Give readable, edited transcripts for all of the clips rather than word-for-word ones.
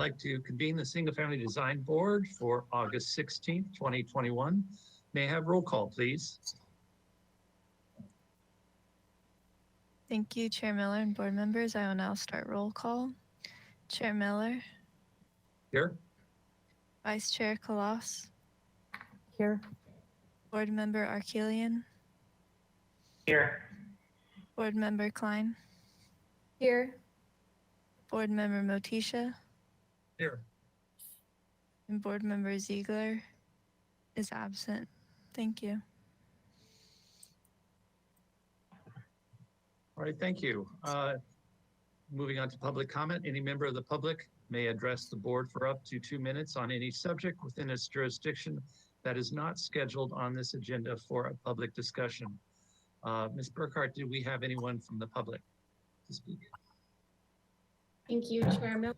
like to convene the Single Family Design Board for August 16th, 2021. May I have roll call, please? Thank you, Chair Miller and board members. I will now start roll call. Chair Miller. Here. Vice Chair Kalas. Here. Board Member Arkelian. Here. Board Member Klein. Here. Board Member Motisha. Here. And Board Member Ziegler is absent. Thank you. All right, thank you. Moving on to public comment. Any member of the public may address the board for up to 2 minutes on any subject within its jurisdiction that is not scheduled on this agenda for a public discussion. Ms. Burkhart, do we have anyone from the public to speak? Thank you, Chair Miller.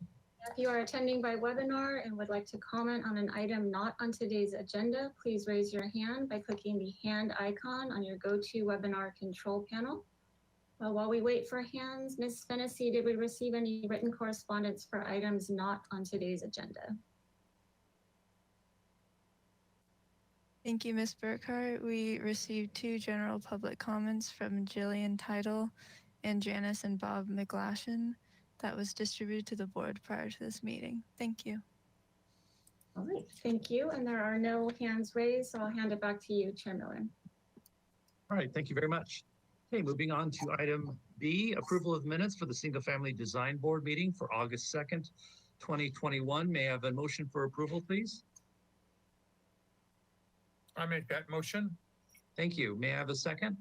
If you are attending by webinar and would like to comment on an item not on today's agenda, please raise your hand by clicking the hand icon on your GoToWebinar control panel. While we wait for hands, Ms. Fennessy, did we receive any written correspondence for items not on today's agenda? Thank you, Ms. Burkhart. We received 2 general public comments from Jillian Title and Janice and Bob McGlashan that was distributed to the board prior to this meeting. Thank you. All right, thank you. And there are no hands raised, so I'll hand it back to you, Chair Miller. All right, thank you very much. Okay, moving on to item B, approval of minutes for the Single Family Design Board meeting for August 2nd, 2021. May I have a motion for approval, please? I make that motion. Thank you. May I have a second?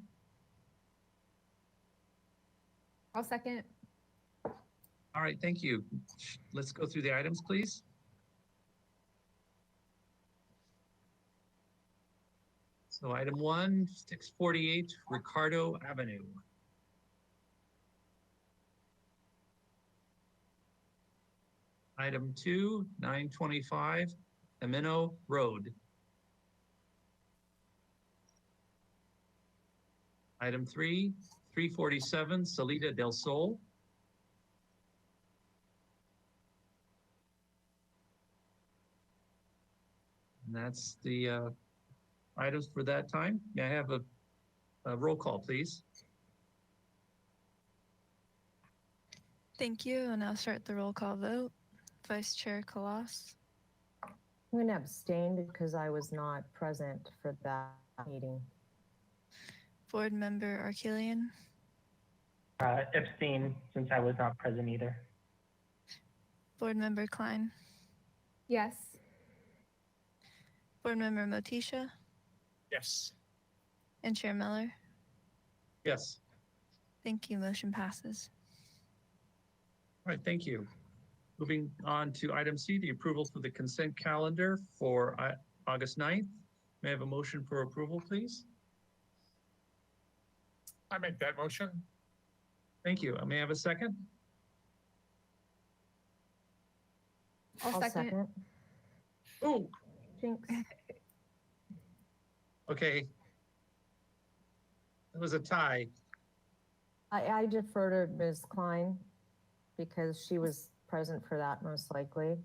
I'll second. All right, thank you. Let's go through the items, please. So item 1, 648 Ricardo Avenue. Item 2, 925 Amino Road. Item 3, 347 Salida del Sol. And that's the items for that time. May I have a roll call, please? Thank you. And I'll start the roll call vote. Vice Chair Kalas. I'm going to abstain because I was not present for that meeting. Board Member Arkelian. Abstain since I was not present either. Board Member Klein. Yes. Board Member Motisha. Yes. And Chair Miller. Yes. Thank you. Motion passes. All right, thank you. Moving on to item C, the approval for the consent calendar for August 9th. May I have a motion for approval, please? I make that motion. Thank you. May I have a second? I'll second. Oh, Jinx. okay. It was a tie. I defer to Ms. Klein because she was present for that most likely.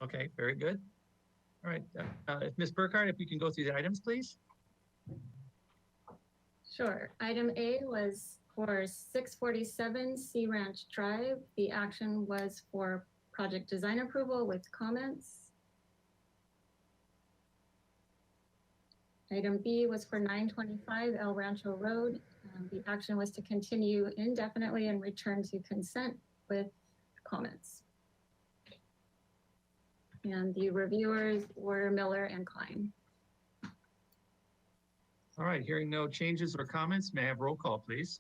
Okay, very good. All right, Ms. Burkhart, if you can go through the items, please. Sure. Item A was for 647 Sea Ranch Drive. The action was for project design approval with comments. Item B was for 925 El Rancho Road. The action was to continue indefinitely and return to consent with comments. And the reviewers were Miller and Klein. All right, hearing no changes or comments, may I have roll call, please?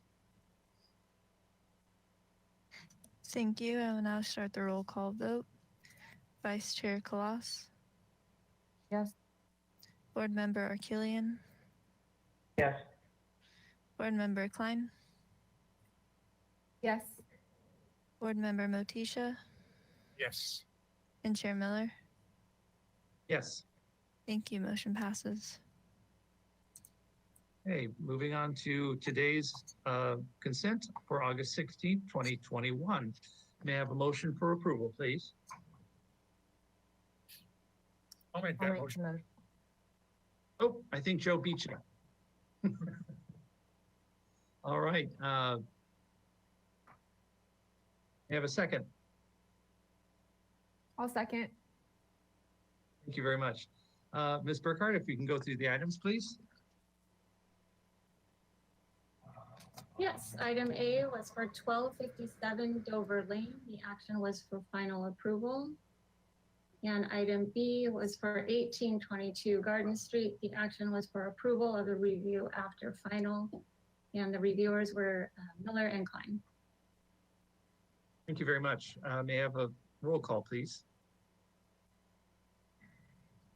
Thank you. I will now start the roll call vote. Vice Chair Kalas. Yes. Board Member Arkelian. Yes. Board Member Klein. Yes. Board Member Motisha. Yes. And Chair Miller. Yes. Thank you. Motion passes. Okay, moving on to today's consent for August 16th, 2021. May I have a motion for approval, please? I'll make I'll that make the motion. motion. Oh, I think Joe beat you. All right. You have a second. I'll second. Thank you very much. Ms. Burkhardt, if you can go through the items, please. Yes, item A was for 1257 Dover Lane. The action was for final approval. And item B was for 1822 Garden Street. The action was for approval of the review after final. And the reviewers were Miller and Klein. Thank you very much. May I have a roll call, please?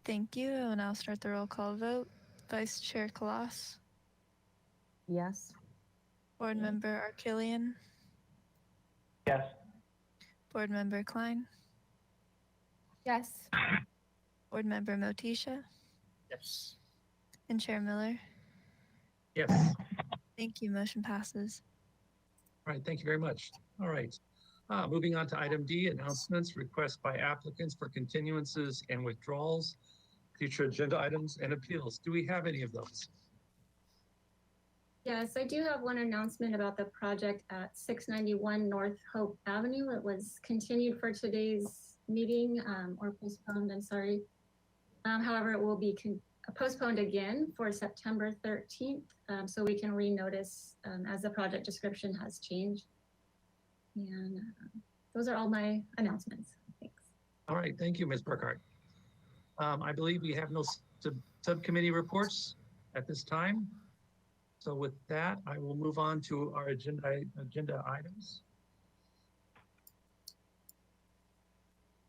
Thank you. And I'll start the roll call vote. Vice Chair Kalas, Yes. Board Member Arkillian, Yes. Board Member Klein, Yes. Board Member Motisha, Yes. and Chair Miller. Yes. Thank you. Motion passes. All right, thank you very much. All right. Moving on to item D, announcements, requests by applicants for continuances and withdrawals, future agenda items and appeals. Do we have any of those? Yes, I do have one announcement about the project at 691 North Hope Avenue. It was continued for today's meeting, or postponed, I'm sorry. However, it will be postponed again for September 13th, so we can renotice as the project description has changed. And those are all my announcements. Thanks. All right, thank you, Ms. Burkhardt. I believe we have no subcommittee reports at this time. So with that, I will move on to our agenda items.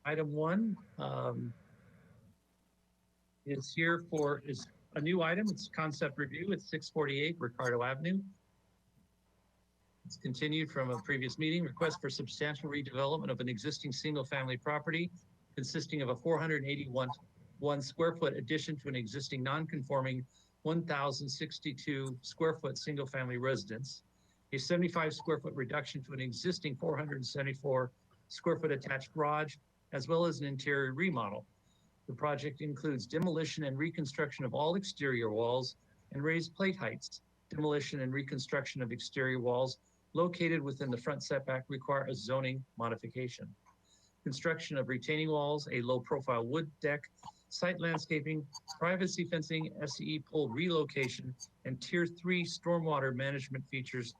Item 1 is a new item. It's concept review. It's 648 Ricardo Avenue. It's continued from a previous meeting. Request for substantial redevelopment of an existing single-family property consisting of a 481 square foot addition to an existing non-conforming 1,062 square foot single-family residence, a 75 square foot reduction to an existing 474 square foot attached garage, as well as an interior remodel. The project includes demolition and reconstruction of all exterior walls and raised plate heights. Demolition and reconstruction of exterior walls located within the front setback require a zoning modification. Construction of retaining walls, a low-profile wood deck, site landscaping, privacy fencing, SCE pole relocation, and Tier 3 stormwater management features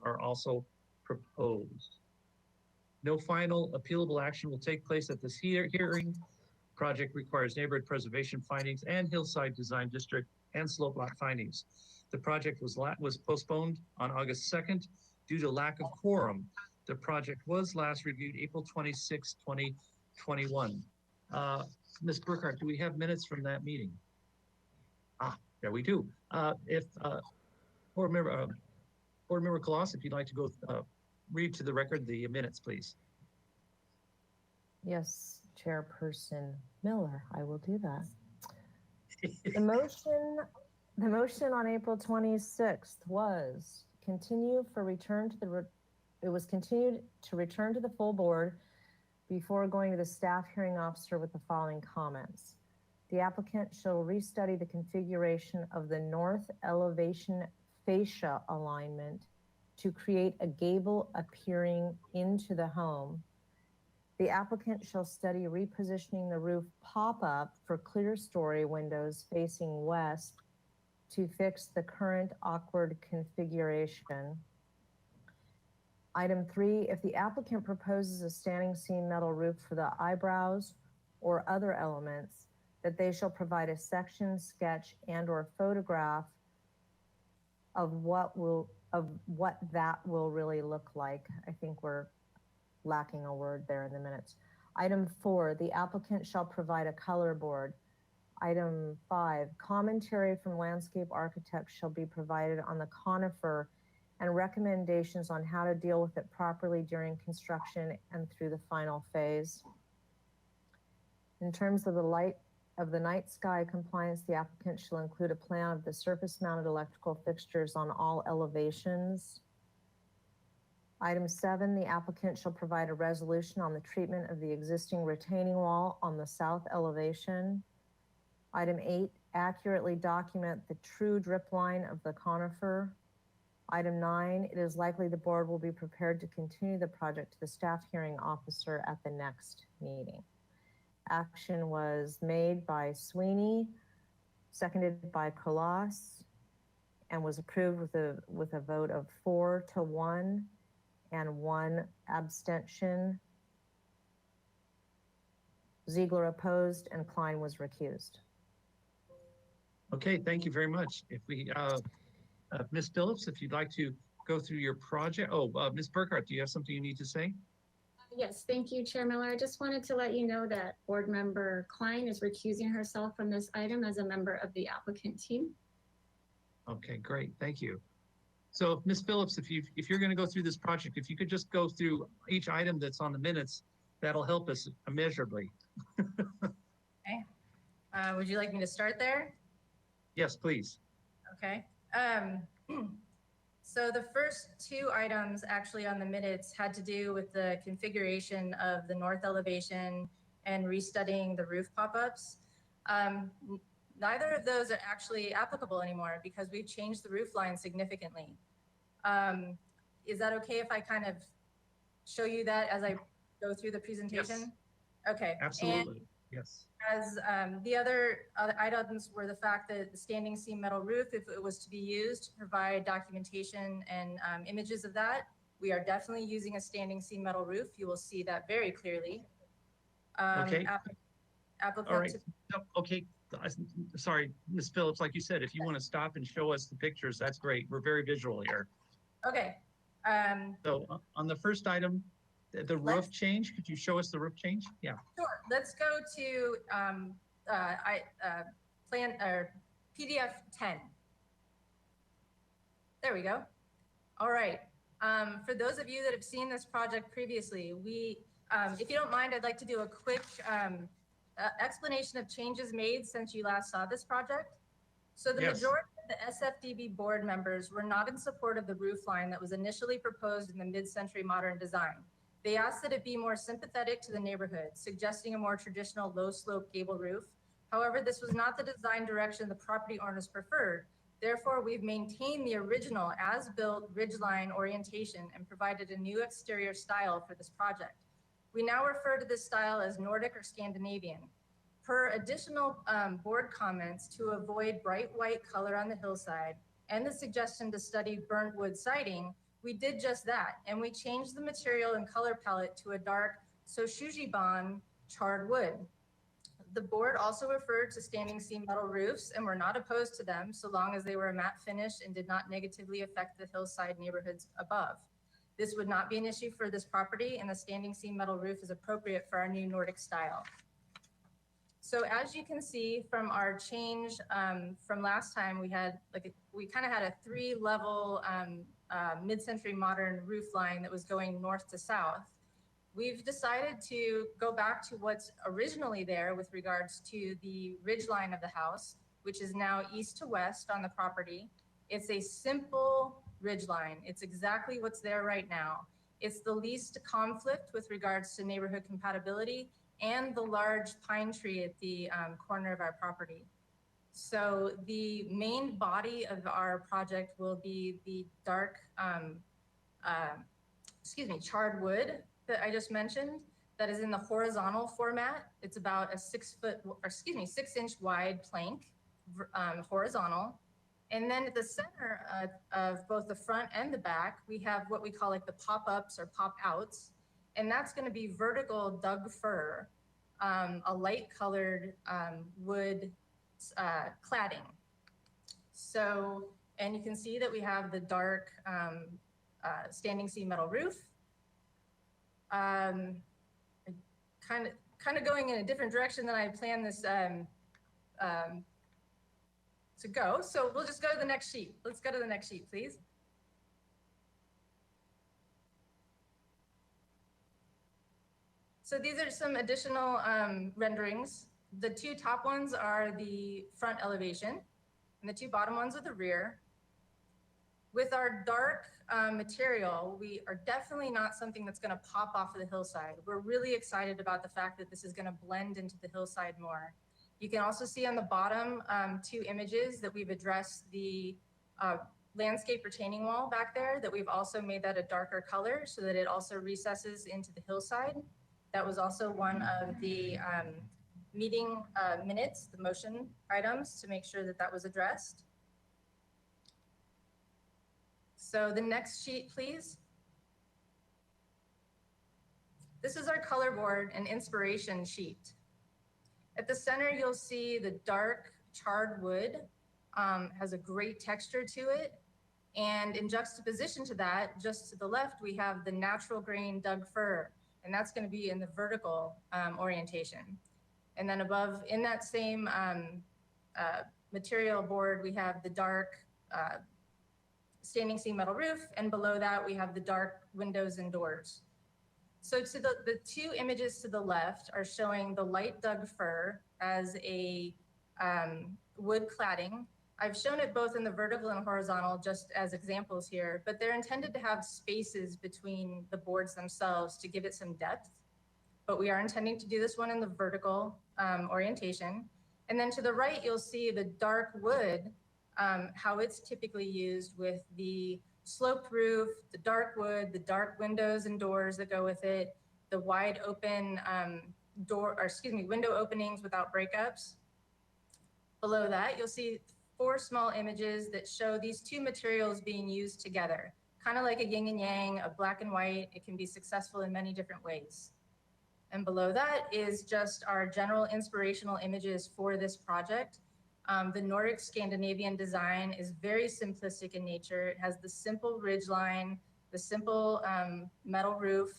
are also proposed. No final appealable action will take place at this hearing. Project requires neighborhood preservation findings and hillside design district and slope lot findings. The project was postponed on August 2nd due to lack of quorum. The project was last reviewed April 26, 2021. Ms. Burkhardt, do we have minutes from that meeting? There we do. If Board Member Kalas, if you'd like to go read to the record the minutes, please. Yes, Chairperson Miller, I will do that. The motion on April 26th was continued to return to the full board before going to the staff hearing officer with the following comments. The applicant shall restudy the configuration of the north elevation fascia alignment to create a gable appearing into the home. The applicant shall study repositioning the roof pop-up for clear story windows facing west to fix the current awkward configuration. Item 3, if the applicant proposes a standing seam metal roof for the eyebrows or other elements, that they shall provide a section, sketch, and/or photograph of what that will really look like. I think we're lacking a word there in the minutes. Item 4, the applicant shall provide a color board. Item 5, commentary from landscape architects shall be provided on the conifer and recommendations on how to deal with it properly during construction and through the final phase. In terms of the night sky compliance, the applicant shall include a plan of the surface mounted electrical fixtures on all elevations. Item 7, the applicant shall provide a resolution on the treatment of the existing retaining wall on the south elevation. Item 8, accurately document the true drip line of the conifer. Item 9, it is likely the board will be prepared to continue the project to the staff hearing officer at the next meeting. Action was made by Sweeney, seconded by Colas, and was approved with a vote of 4-1 and 1 abstention. Ziegler opposed and Klein was recused. Okay, thank you very much. If we, Ms. Phillips, if you'd like to go through your project. Oh, Ms. Burkhart, do you have something you need to say? Yes, thank you, Chair Miller. I just wanted to let you know that Board Member Klein is recusing herself from this item as a member of the applicant team. Okay, great, thank you. So Ms. Phillips, if you're going to go through this project, if you could just go through each item that's on the minutes, that'll help us immeasurably. Okay. Would you like me to start there? Yes, please. Okay. So the first 2 items actually on the minutes had to do with the configuration of the north elevation and restudying the roof pop-ups. Neither of those are actually applicable anymore because we've changed the roof line significantly. Is that okay if I kind of show you that as I go through the presentation? Yes. Okay. Absolutely. And yes. as the other items were the fact that the standing seam metal roof, if it was to be used to provide documentation and images of that, we are definitely using a standing seam metal roof. You will see that very clearly. Okay. Applicant All right. No, okay. Sorry, Ms. Phillips, like you said, if you want to stop and show us the pictures, that's great. We're very visual here. Okay. So on the first item, the roof change, could you show us the roof change? Yeah. Sure. Let's go to plan or PDF 10. There we go. All right. For those of you that have seen this project previously, if you don't mind, I'd like to do a quick explanation of changes made since you last saw this project. So the majority of the SFDB board members were not in support of the roof line that was initially proposed in the mid-century modern design. They asked that it be more sympathetic to the neighborhood, suggesting a more traditional low-slope gable roof. However, this was not the design direction the property owners preferred. Therefore, we've maintained the original as-built ridgeline orientation and provided a new exterior style for this project. We now refer to this style as Nordic or Scandinavian. Per additional board comments to avoid bright white color on the hillside and the suggestion to study burnt wood siding, we did just that, and we changed the material and color palette to a dark Soshujiban charred wood. The board also referred to standing seam metal roofs and were not opposed to them so long as they were a matte finish and did not negatively affect the hillside neighborhoods above. This would not be an issue for this property, and the standing seam metal roof is appropriate for our new Nordic style. So as you can see from our change from last time, we kind of had a 3-level mid-century modern roof line that was going north to south. We've decided to go back to what's originally there with regards to the ridge line of the house, which is now east to west on the property. It's a simple ridge line. It's exactly what's there right now. It's the least conflict with regards to neighborhood compatibility and the large pine tree at the corner of our property. So the main body of our project will be the dark, charred wood that I just mentioned that is in the horizontal format. It's about a 6-inch wide plank, horizontal. And then at the center of both the front and the back, we have what we call like the pop-ups or pop-outs. And that's gonna be vertical Doug fir, a light colored wood cladding. So, and you can see that we have the dark standing seam metal roof. Kind of going in a different direction than I planned this to go. So we'll just go to the next sheet. Let's go to the next sheet, please. So these are some additional renderings. The 2 top ones are the front elevation, and the 2 bottom ones are the rear. With our dark material, we are definitely not something that's gonna pop off of the hillside. We're really excited about the fact that this is gonna blend into the hillside more. You can also see on the bottom two images that we've addressed the landscape retaining wall back there, that we've also made that a darker color so that it also recesses into the hillside. That was also one of the meeting minutes, the motion items, to make sure that that was addressed. So the next sheet, please. This is our color board and inspiration sheet. At the center, you'll see the dark charred wood has a great texture to it. And in juxtaposition to that, just to the left, we have the natural grain Doug fir, and that's going to be in the vertical orientation. And then above, in that same material board, we have the dark standing seam metal roof, and below that, we have the dark windows and doors. So to the two images to the left are showing the light Doug fir as a wood cladding. I've shown it both in the vertical and horizontal just as examples here, but they're intended to have spaces between the boards themselves to give it some depth. But we are intending to do this one in the vertical orientation. And then to the right, you'll see the dark wood, how it's typically used with the sloped roof, the dark wood, the dark windows and doors that go with it, the wide open window openings without breakups. Below that, you'll see 4 small images that show these two materials being used together, kind of like a yin and yang, a black and white. It can be successful in many different ways. And below that is just our general inspirational images for this project. The Nordic Scandinavian design is very simplistic in nature. It has the simple ridge line, the simple metal roof,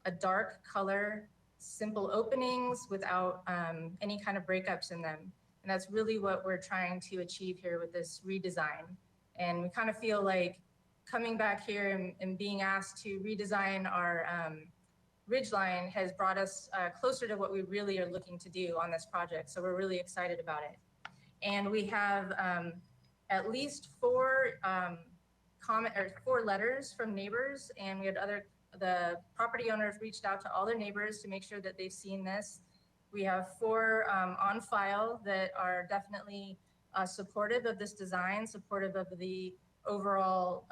a dark color, simple openings without any kind of breakups in them. And that's really what we're trying to achieve here with this redesign. And we kind of feel like coming back here and being asked to redesign our ridgeline has brought us closer to what we really are looking to do on this project. So we're really excited about it. And we have at least 4 letters from neighbors, and we had the property owners reached out to all their neighbors to make sure that they've seen this. We have 4 on file that are definitely supportive of this design, supportive of the overall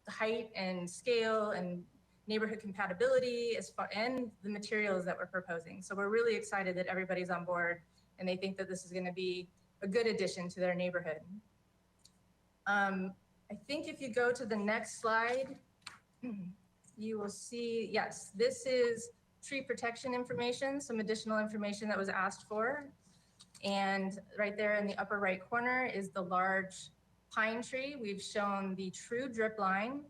height and scale and neighborhood compatibility and the materials that we're proposing. So we're really excited that everybody's on board and they think that this is going to be a good addition to their neighborhood. I think if you go to the next slide, you will see, yes, this is tree protection information, some additional information that was asked for. And right there in the upper right corner is the large pine tree. We've shown the true drip line.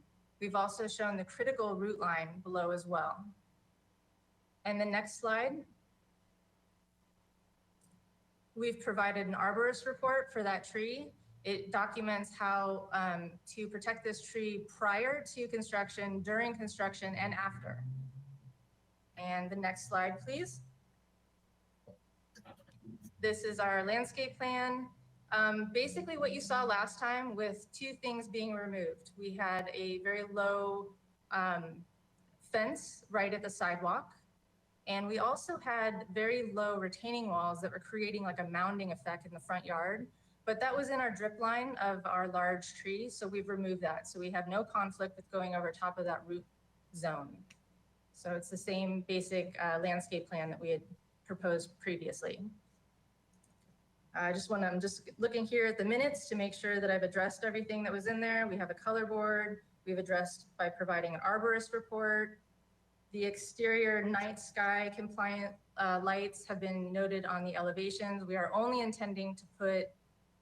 We've also shown the critical root line below as well. And the next slide. We've provided an arborist report for that tree. It documents how to protect this tree prior to construction, during construction, and after. And the next slide, please. This is our landscape plan. Basically what you saw last time with 2 things being removed. We had a very low fence right at the sidewalk. And we also had very low retaining walls that were creating like a mounding effect in the front yard. But that was in our drip line of our large tree. So we've removed that. So we have no conflict with going over top of that root zone. So it's the same basic landscape plan that we had proposed previously. I'm just looking here at the minutes to make sure that I've addressed everything that was in there. We have a color board. We've addressed by providing an arborist report. The exterior night sky compliant lights have been noted on the elevations. We are only intending to put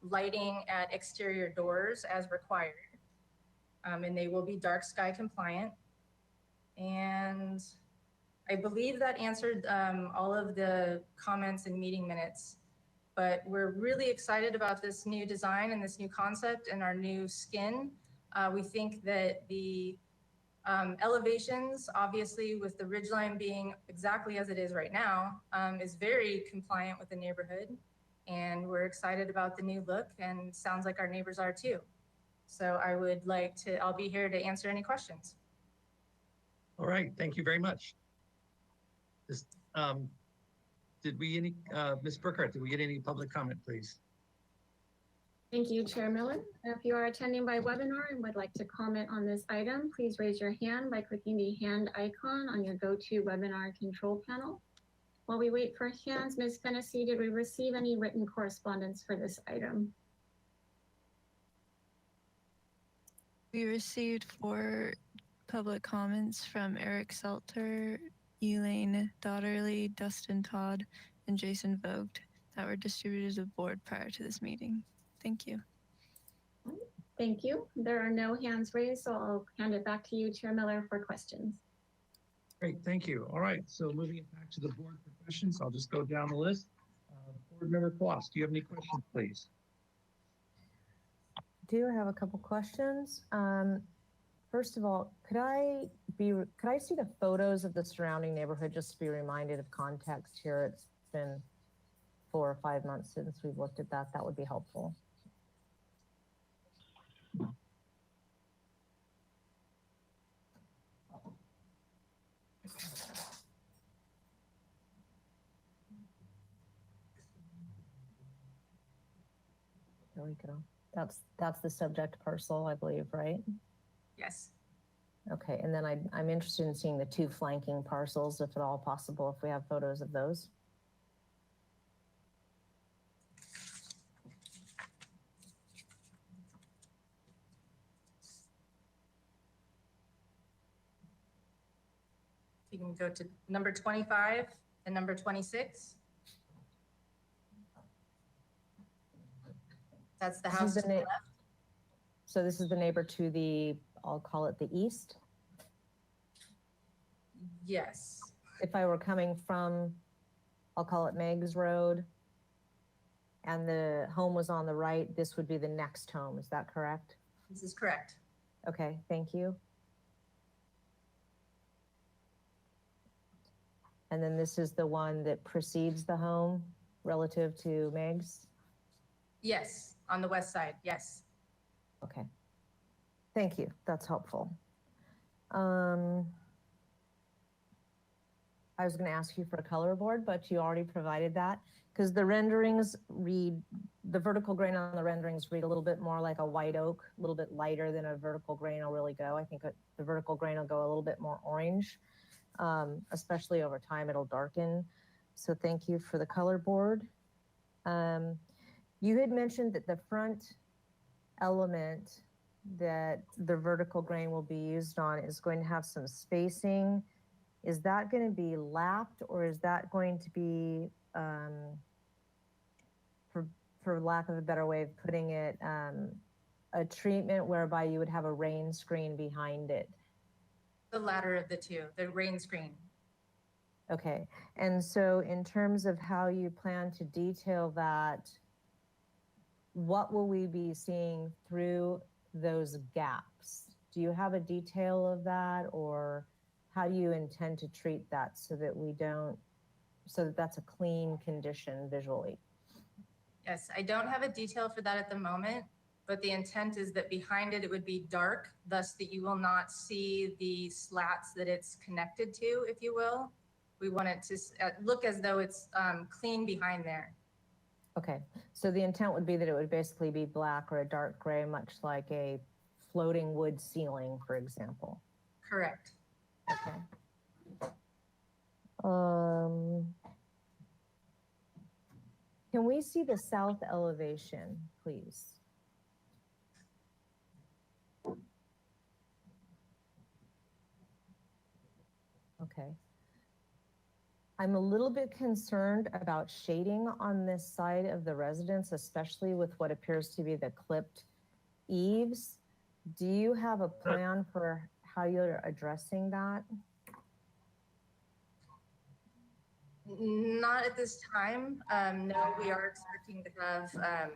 lighting at exterior doors as required. And they will be dark sky compliant. And I believe that answered all of the comments and meeting minutes. But we're really excited about this new design and this new concept and our new skin. We think that the elevations, obviously with the ridgeline being exactly as it is right now, is very compliant with the neighborhood. And we're excited about the new look, and sounds like our neighbors are too. So I'll be here to answer any questions. All right, thank you very much. Did Did we Ms. Burkhardt, did we get any public comment, please? Thank you, Chair Miller. If you are attending by webinar and would like to comment on this item, please raise your hand by clicking the hand icon on your GoToWebinar control panel. While we wait for hands, Ms. Fennessy, did we receive any written correspondence for this item? We received 4 public comments from Eric Salter, Elaine Dotterly, Dustin Todd, and Jason Vogt that were distributed to the board prior to this meeting. Thank you. Thank you. There are no hands raised, so I'll hand it back to you, Chair Miller, for questions. Great, thank you. All right, so moving it back to the board for questions, I'll just go down the list. Board Member Quast, do you have any questions, please? Do have a couple questions. First of all, could I see the photos of the surrounding neighborhood just to be reminded of context here? It's been 4 or 5 months since we've looked at that. That would be helpful. There we go. That's the subject parcel, I believe, right? Yes. Okay, and then I'm interested in seeing the 2 flanking parcels, if at all possible, if we have photos of those. You can go to number 25 and number 26. That's the house to the left. So this is the neighbor to the, I'll call it the east. Yes. If I were coming from, I'll call it Meigs Road, and the home was on the right, this would be the next home. Is that correct? This is correct. Okay, thank you. And then this is the one that precedes the home relative to Meigs? Yes, on the west side, yes. Okay. Thank you. That's helpful. I was going to ask you for a color board, but you already provided that because the renderings read, the vertical grain on the renderings read a little bit more like a white oak, a little bit lighter than a vertical grain will really go. I think the vertical grain will go a little bit more orange, especially over time, it'll darken. So thank you for the color board. You had mentioned that the front element that the vertical grain will be used on is going to have some spacing. Is that going to be lapped, or is that going to be, for lack of a better way of putting it, a treatment whereby you would have a rain screen behind it? The latter of the two, the rain screen. Okay, and so in terms of how you plan to detail that, what will we be seeing through those gaps? Do you have a detail of that, or how do you intend to treat that so that that's a clean condition visually? Yes, I don't have a detail for that at the moment, but the intent is that behind it, it would be dark, thus that you will not see the slats that it's connected to, if you will. We want it to look as though it's clean behind there. Okay, so the intent would be that it would basically be black or a dark gray, much like a floating wood ceiling, for example. Correct. Okay. Can we see the south elevation, please? Okay. I'm a little bit concerned about shading on this side of the residence, especially with what appears to be the clipped eaves. Do you have a plan for how you're addressing that? Not at this time. No, we are expecting to have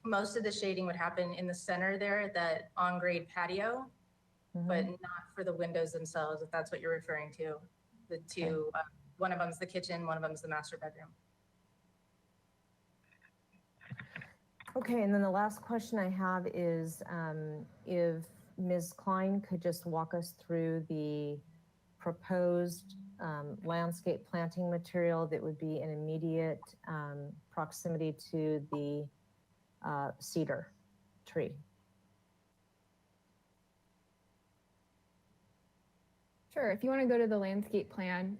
most of the shading would happen in the center there, that on-grade patio, but not for the windows themselves, if that's what you're referring to. The two, one of them's the kitchen, one of them's the master bedroom. Okay, and then the last question I have is if Ms. Klein could just walk us through the proposed landscape planting material that would be in immediate proximity to the cedar tree. Sure. If you want to go to the landscape plan,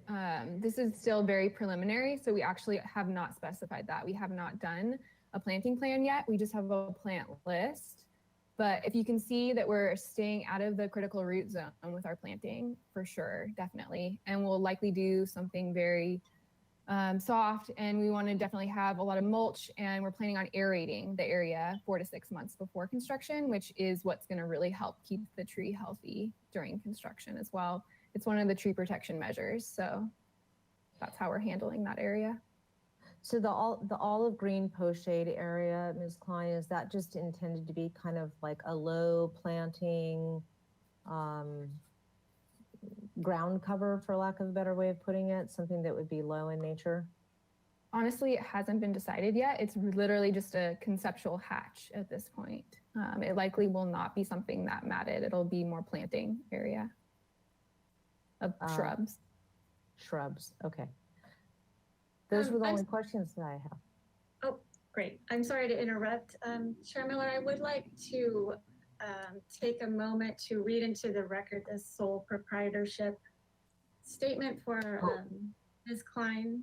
this is still very preliminary, so we actually have not specified that. We have not done a planting plan yet. We just have a plant list. But if you can see that we're staying out of the critical root zone with our planting, for sure, definitely. And we'll likely do something very soft, and we want to definitely have a lot of mulch, and we're planning on aerating the area 4 to 6 months before construction, which is what's going to really help keep the tree healthy during construction as well. It's one of the tree protection measures, so that's how we're handling that area. So the olive green post shade area, Ms. Klein, is that just intended to be kind of like a low planting ground cover, for lack of a better way of putting it, something that would be low in nature? Honestly, it hasn't been decided yet. It's literally just a conceptual hatch at this point. It likely will not be something that matted. It'll be more planting area of shrubs. Shrubs, okay. Those were the I'm only questions that I have. Oh, great. I'm sorry to interrupt. Chair Miller, I would like to take a moment to read into the record the sole proprietorship statement for Ms. Klein.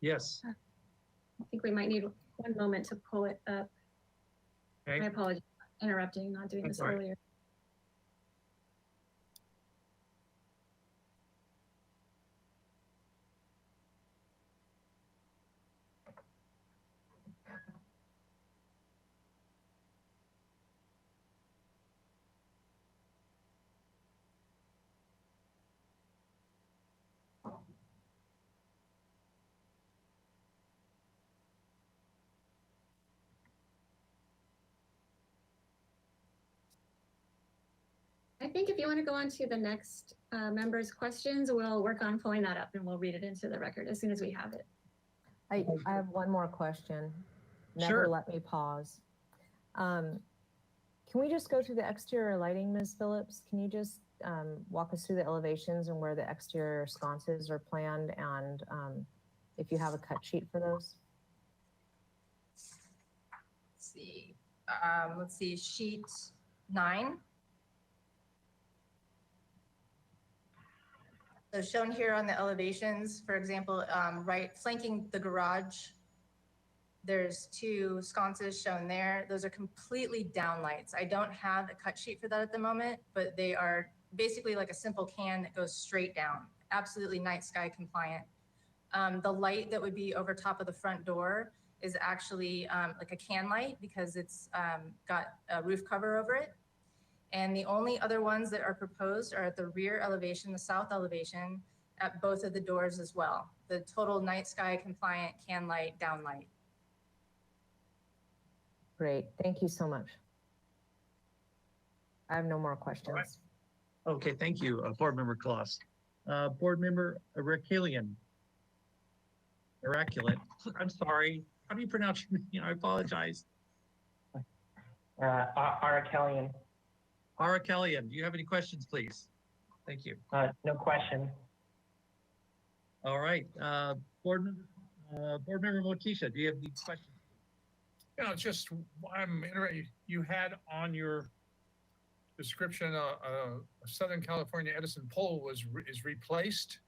Yes. I think we might need one moment to pull it up. Okay. My apologies for interrupting, not doing That's this all right. earlier. I think if you want to go on to the next member's questions, we'll work on pulling that up and we'll read it into the record as soon as we have it. I have one more question. Never Sure. let me pause. Can we just go to the exterior lighting, Ms. Phillips? Can you just walk us through the elevations and where the exterior sconces are planned, and if you have a cut sheet for those? Let's see, sheet 9. So shown here on the elevations, for example, right flanking the garage, there's 2 sconces shown there. Those are completely downlights. I don't have a cut sheet for that at the moment, but they are basically like a simple can that goes straight down, absolutely night sky compliant. The light that would be over top of the front door is actually like a can light because it's got a roof cover over it. And the only other ones that are proposed are at the rear elevation, the south elevation, at both of the doors as well. The total night sky compliant can light, down light. Great, thank you so much. I have no more questions. right. Okay, thank you, Board Member Kloss. Board Member Arakelian. I'm sorry. How do you pronounce your name? I apologize. Arakelian. Arakelian, do you have any questions, please? Thank you. No question. All right, Board Member Motisha, do you have any questions? Yeah, just I'm interested. You had on your description a Southern California Edison pole is replaced.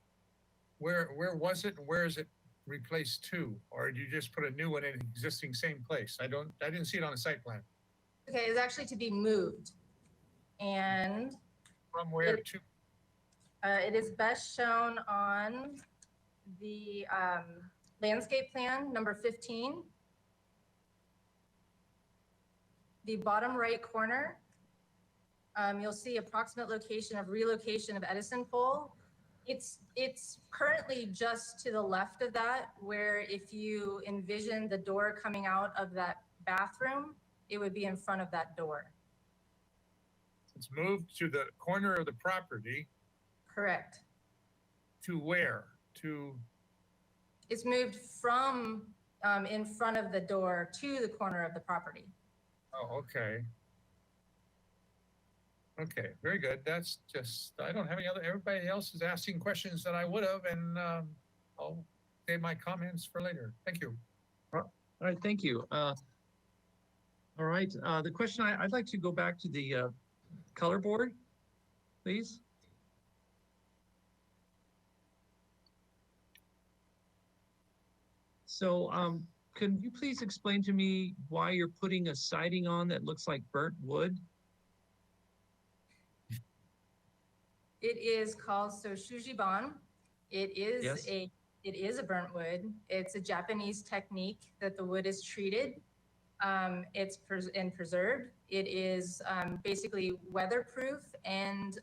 Where was it, and where is it replaced to? Or did you just put a new one in existing same place? I didn't see it on the site plan. Okay, it's actually to be moved. And From where to? it is best shown on the landscape plan, number 15. The bottom right corner, you'll see approximate location of relocation of Edison pole. It's currently just to the left of that, where if you envision the door coming out of that bathroom, it would be in front of that door. It's moved to the corner of the property. Correct. To where? To? It's moved from in front of the door to the corner of the property. Oh, okay. Okay, very good. That's just, I don't have any other, everybody else is asking questions that I would have, and I'll save my comments for later. Thank you. All right, thank you. All right, the question I'd like to go back to the color board, please. So can you please explain to me why you're putting a siding on that looks like burnt wood? It is called Soshujiban. It is Yes. it is a burnt wood. It's a Japanese technique that the wood is treated. It's preserved. It is basically weatherproof and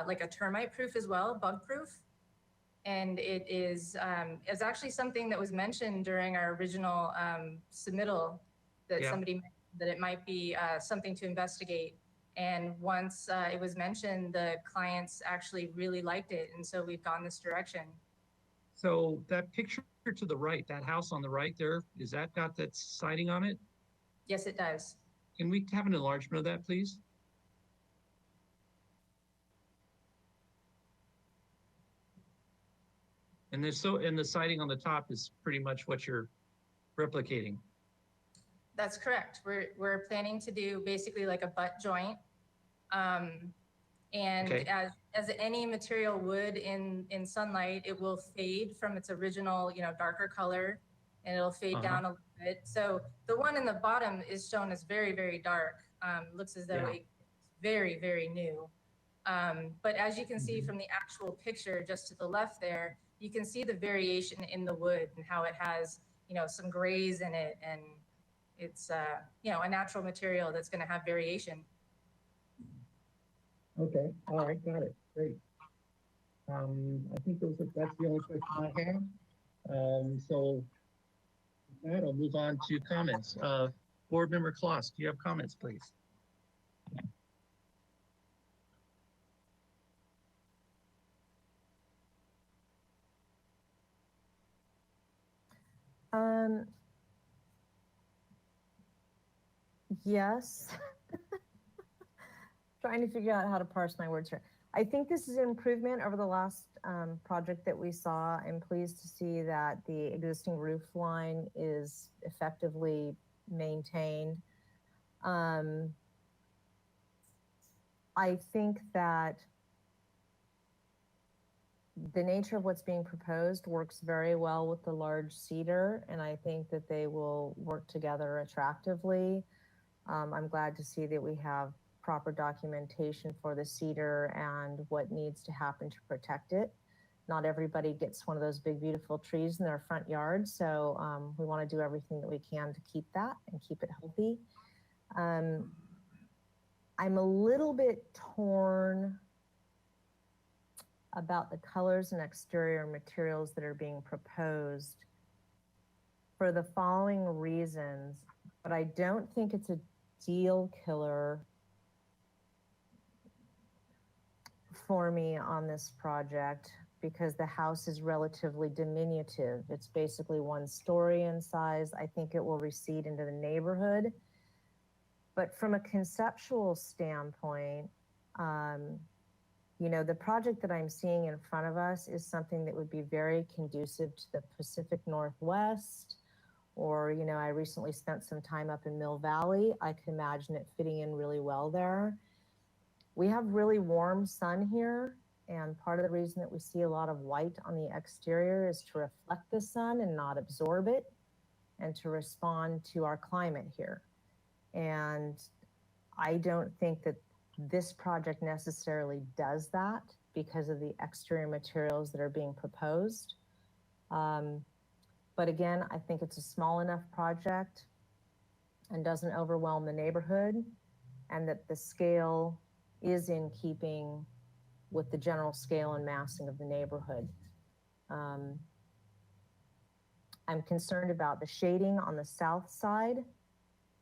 like a termite proof as well, bug proof. And it is it's actually something that was mentioned during our original submittal that Yeah. somebody mentioned that it might be something to investigate. And once it was mentioned, the clients actually really liked it. And so we've gone this direction. So that picture to the right, that house on the right there, is that got that siding on it? Yes, it does. Can we have an enlargement of that, please? And the siding on the top is pretty much what you're replicating. That's correct. We're planning to do basically like a butt joint. And Okay. as any material would in sunlight, it will fade from its original, darker color, and it'll fade down a little bit. So the one in the bottom is shown as very, very dark. Looks as though Yeah. it's very, very new. But as you can see from the actual picture just to the left there, you can see the variation in the wood and how it has, some grays in it, and it's, a natural material that's going to have variation. Okay, all right, got it, great. I think that's the only question I have. So with that, I'll move on to comments. Board Member Kloss, do you have comments, please? Yes. Trying to figure out how to parse my words here. I think this is an improvement over the last project that we saw. I'm pleased to see that the existing roof line is effectively maintained. I think that the nature of what's being proposed works very well with the large cedar, and I think that they will work together attractively. I'm glad to see that we have proper documentation for the cedar and what needs to happen to protect it. Not everybody gets one of those big, beautiful trees in their front yard. So we want to do everything that we can to keep that and keep it healthy. I'm a little bit torn about the colors and exterior materials that are being proposed for the following reasons, but I don't think it's a deal killer for me on this project because the house is relatively diminutive. It's basically 1 story in size. I think it will recede into the neighborhood. But from a conceptual standpoint, the project that I'm seeing in front of us is something that would be very conducive to the Pacific Northwest. Or, I recently spent some time up in Mill Valley. I can imagine it fitting in really well there. We have really warm sun here, and part of the reason that we see a lot of white on the exterior is to reflect the sun and not absorb it, and to respond to our climate here. And I don't think that this project necessarily does that because of the exterior materials that are being proposed. But again, I think it's a small enough project and doesn't overwhelm the neighborhood, and that the scale is in keeping with the general scale and massing of the neighborhood. I'm concerned about the shading on the south side.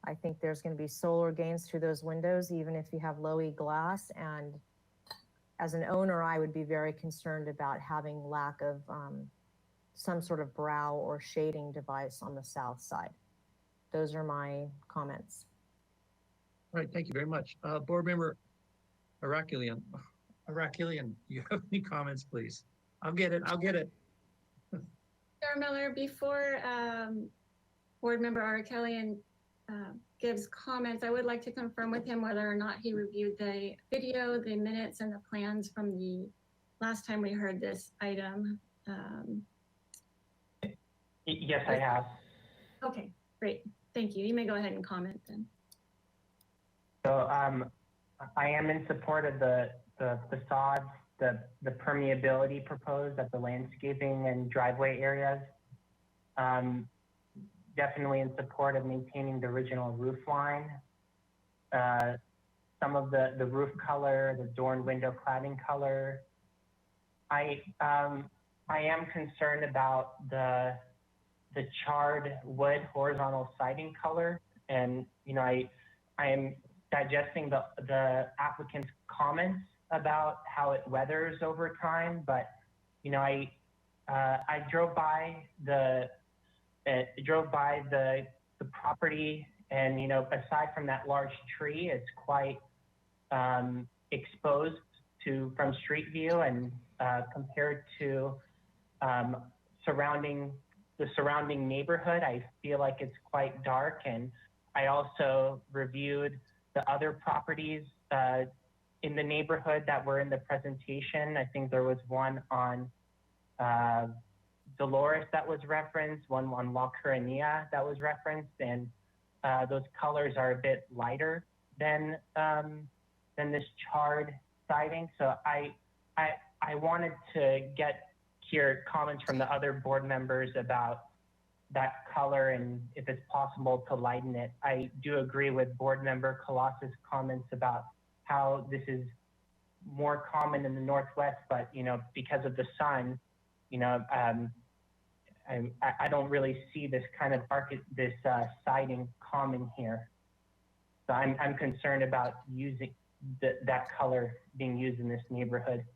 I think there's going to be solar gains through those windows, even if you have low E glass. And as an owner, I would be very concerned about having lack of some sort of brow or shading device on the south side. Those are my comments. All right, thank you very much. Board Member Arakelian, you have any comments, please? I'll get it. Chair Miller, before Board Member Arakelian gives comments, I would like to confirm with him whether or not he reviewed the video, the minutes, and the plans from the last time we heard this item. Yes, I have. Okay, great. Thank you. You may go ahead and comment then. So I am in support of the facades, the permeability proposed at the landscaping and driveway areas. Definitely in support of maintaining the original roof line. Some of the roof color, the door and window cladding color. I am concerned about the charred wood horizontal siding color, and I am digesting the applicant's comments about how it weathers over time, but I drove by the property, and aside from that large tree, it's quite exposed from street view, and compared to the surrounding neighborhood, I feel like it's quite dark. And I also reviewed the other properties in the neighborhood that were in the presentation. I think there was one on Dolores that was referenced, one on La Coronilla that was referenced, and those colors are a bit lighter than this charred siding. So I wanted to hear comments from the other board members about that color and if it's possible to lighten it. I do agree with board member Colossus' comments about how this is more common in the Northwest, but because of the sun, I don't really see this kind of siding common here. So I'm concerned about using that color being used in this neighborhood.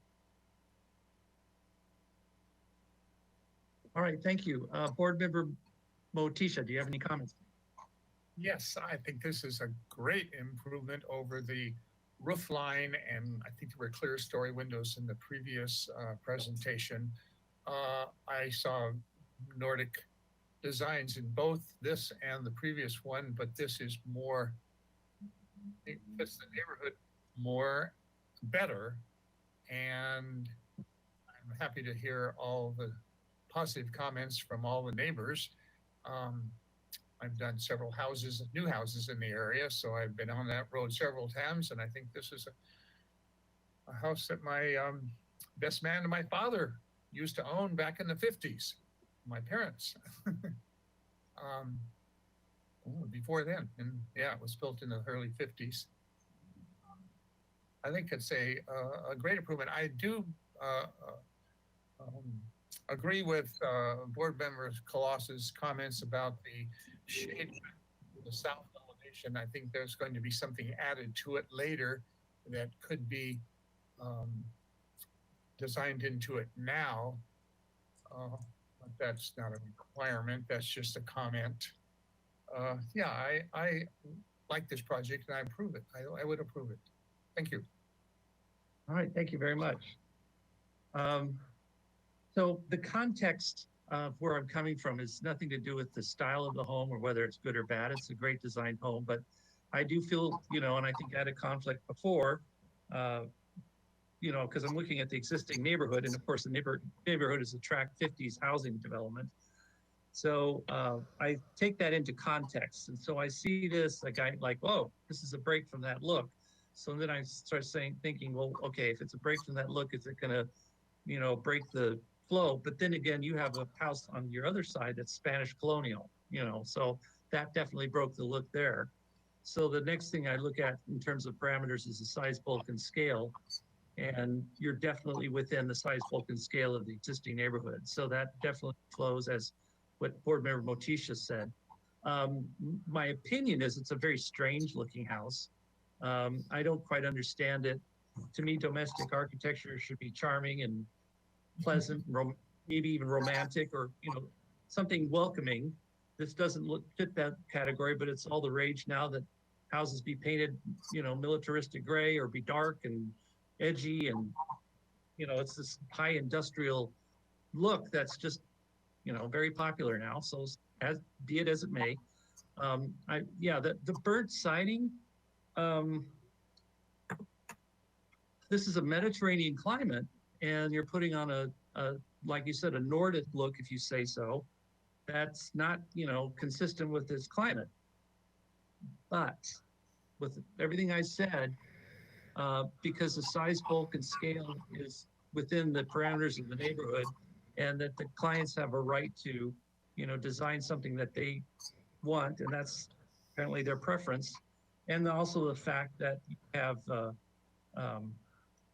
All right, thank you. Board Member Motisha, do you have any comments? Yes, I think this is a great improvement over the roof line, and I think there were clear story windows in the previous presentation. I saw Nordic designs in both this and the previous one, but this is more, it fits the neighborhood better, and I'm happy to hear all the positive comments from all the neighbors. I've done several new houses in the area, so I've been on that road several times, and I think this is a house that my best man and my father used to own back in the 50s, my parents. Before then, and yeah, it was built in the early 50s. I think it's a great improvement. I do agree with board member Colossus' comments about the shade, the south elevation. I think there's going to be something added to it later that could be designed into it now. But that's not a requirement. That's just a comment. Yeah, I like this project and I approve it. I would approve it. Thank you. All right, thank you very much. So the context of where I'm coming from is nothing to do with the style of the home or whether it's good or bad. It's a great designed home, but I do feel, and I think I had a conflict before, because I'm looking at the existing neighborhood, and of course the neighborhood is a tract 50s housing development. So I take that into context. And so I see this, like, whoa, this is a break from that look. So then I start thinking, well, okay, if it's a break from that look, is it gonna, break the flow? But then again, you have a house on your other side that's Spanish colonial, so that definitely broke the look there. So the next thing I look at in terms of parameters is the size, bulk, and scale. And you're definitely within the size, bulk, and scale of the existing neighborhood. So that definitely flows as what Board Member Motisha said. My opinion is it's a very strange looking house. I don't quite understand it. To me, domestic architecture should be charming and pleasant, maybe even romantic, or something welcoming. This doesn't fit that category, but it's all the rage now that houses be painted, militaristic gray or be dark and edgy, and it's this high industrial look that's just very popular now. So as be it as it may, the bird siding. This is a Mediterranean climate, and you're putting on a like you said, a Nordic look, if you say so. That's not consistent with this climate. But with everything I said, because the size, bulk, and scale is within the parameters of the neighborhood, and that the clients have a right to, design something that they want, and that's apparently their preference. And also the fact that you have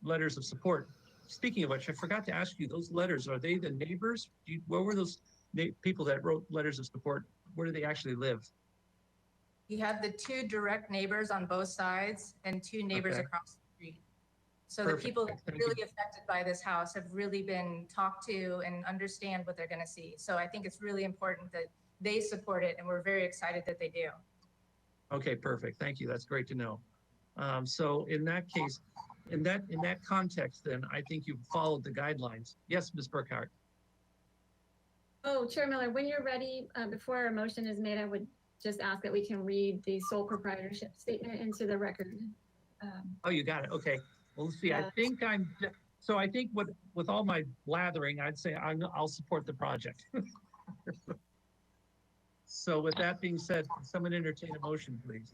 letters of support. Speaking of which, I forgot to ask you, those letters, are they the neighbors? Where were those people that wrote letters of support? Where do they actually live? You have the 2 direct neighbors on both sides and 2 neighbors Okay. across the street. So Perfect. the people that are Thank you. really affected by this house have really been talked to and understand what they're going to see. So I think it's really important that they support it, and we're very excited that they do. Okay, perfect. Thank you. That's great to know. So in that case, in that context, then I think you've followed the guidelines. Yes, Ms. Burkhart. Oh, Chair Miller, when you're ready, before a motion is made, I would just ask that we can read the sole proprietorship statement into the record. Oh, you got it. Okay. Well, let's see. Yeah. I think with all my blathering, I'd say I'll support the project. So with that being said, can someone entertain a motion, please?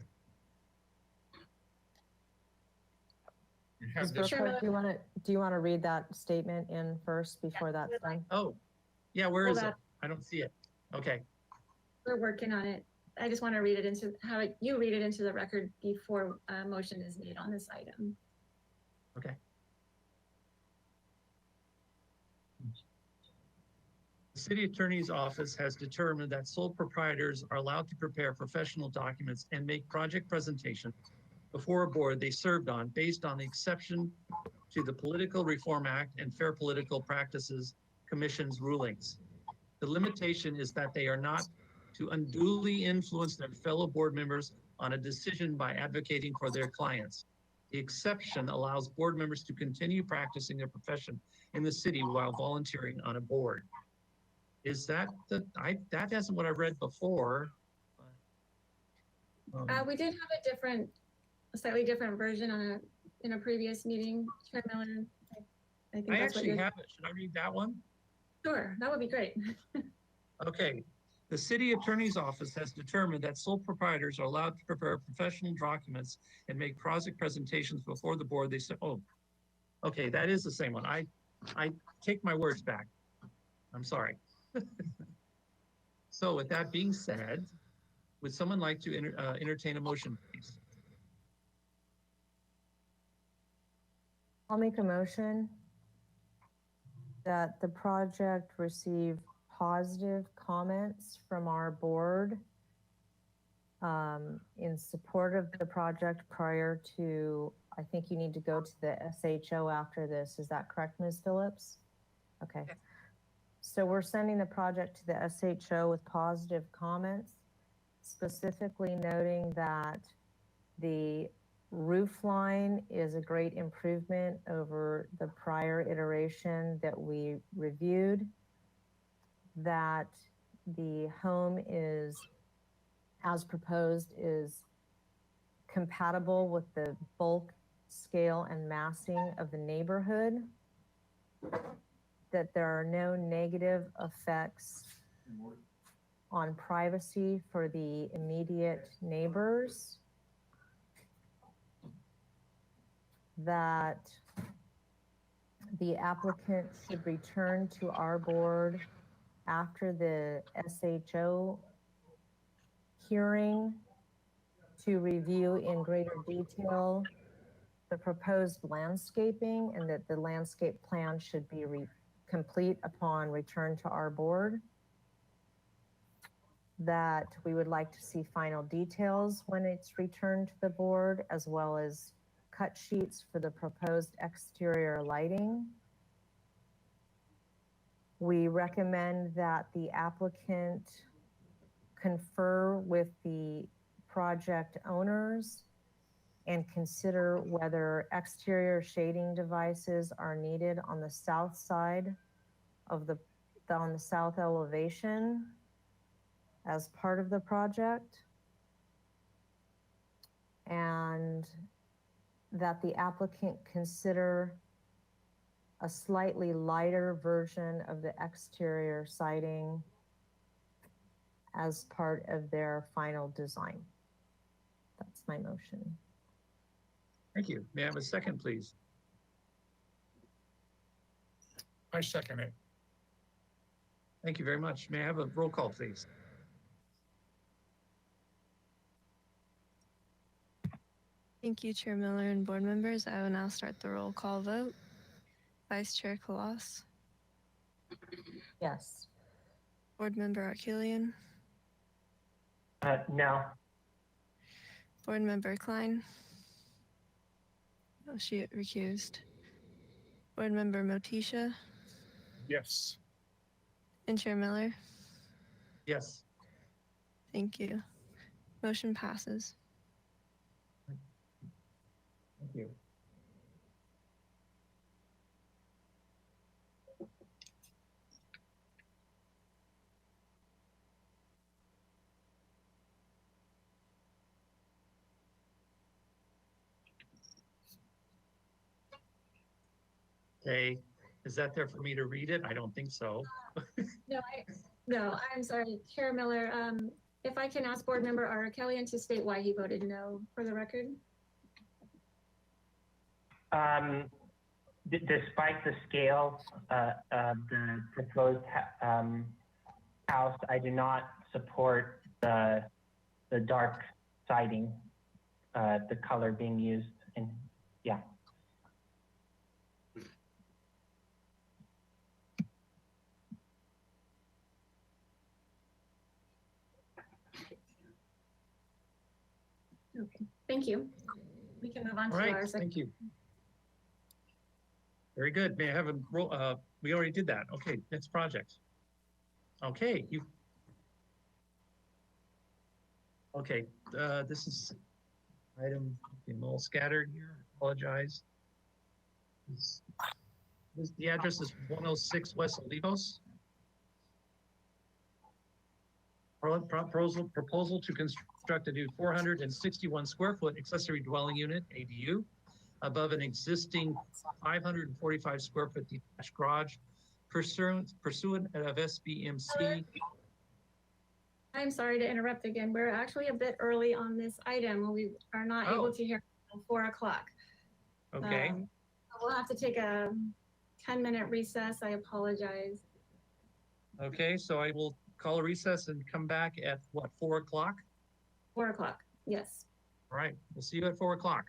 You Ms. have this, Sure. Burkhardt, do you want to read that statement in first before that's done? Oh, yeah, where is Hold it? on. I don't see it. Okay. We're working on it. I just want to read it into, you read it into the record before a motion is made on this item. Okay. The city attorney's office has determined that sole proprietors are allowed to prepare professional documents and make project presentations before a board they served on based on the exception to the Political Reform Act and Fair Political Practices Commission's rulings. The limitation is that they are not to unduly influence their fellow board members on a decision by advocating for their clients. The exception allows board members to continue practicing their profession in the city while volunteering on a board. Is that that isn't what I read before. We did have a slightly different version in a previous meeting, Chair Miller. I think I that's what actually you're. have it. Should I read that one? Sure, that would be great. Okay. The city attorney's office has determined that sole proprietors are allowed to prepare professional documents and make project presentations before the board. They say, oh, okay, that is the same one. I take my words back. I'm sorry. So with that being said, would someone like to entertain a motion, please? I'll make a motion that the project receive positive comments from our board in support of the project prior to, I think you need to go to the SHO after this. Is that correct, Ms. Phillips? Okay. Yes. So we're sending the project to the SHO with positive comments, specifically noting that the roof line is a great improvement over the prior iteration that we reviewed, that the home is, as proposed, is compatible with the bulk, scale, and massing of the neighborhood, that there are no negative effects on privacy for the immediate neighbors, that the applicant should return to our board after the SHO hearing to review in greater detail the proposed landscaping, and that the landscape plan should be complete upon return to our board, that we would like to see final details when it's returned to the board, as well as cut sheets for the proposed exterior lighting. We recommend that the applicant confer with the project owners and consider whether exterior shading devices are needed on the south side of on the south elevation as part of the project. And that the applicant consider a slightly lighter version of the exterior siding as part of their final design. That's my motion. Thank you. May I have a second, please? I second it. Thank you very much. May I have a roll call, please? Thank you, Chair Miller and board members. I will now start the roll call vote. Vice Chair Kalas, Yes. Board Member Arkelian, No. Board Member Klein. Oh, she recused. Board Member Motisha Yes. and Chair Miller. Yes. Thank you. Motion passes. Thank you. Okay, is that there for me to read it? I don't think so. No, I'm sorry, Chair Miller. If I can ask Board Member Arkelian to state why he voted no for the record. Despite the scale of the proposed house, I do not support the dark siding, the color being used, and yeah. Okay, thank you. We can move on All to right, our second. thank you. Very good. May I have a roll? We already did that. Okay, next project. Okay, okay, this is item, I'm all scattered here. Apologize. The address is 106 West Olivos. Proposal to construct a new 461 square foot accessory dwelling unit, ADU, above an existing 545 square foot detached garage pursuant of SBMC. I'm sorry to interrupt again. We're actually a bit early on this item. We are not able to hear until 4 o'clock. Okay, We'll have to take a 10-minute recess. I apologize. okay, so I will call a recess and come back at what, 4 o'clock? 4 o'clock, yes. All right, we'll see you at 4 o'clock.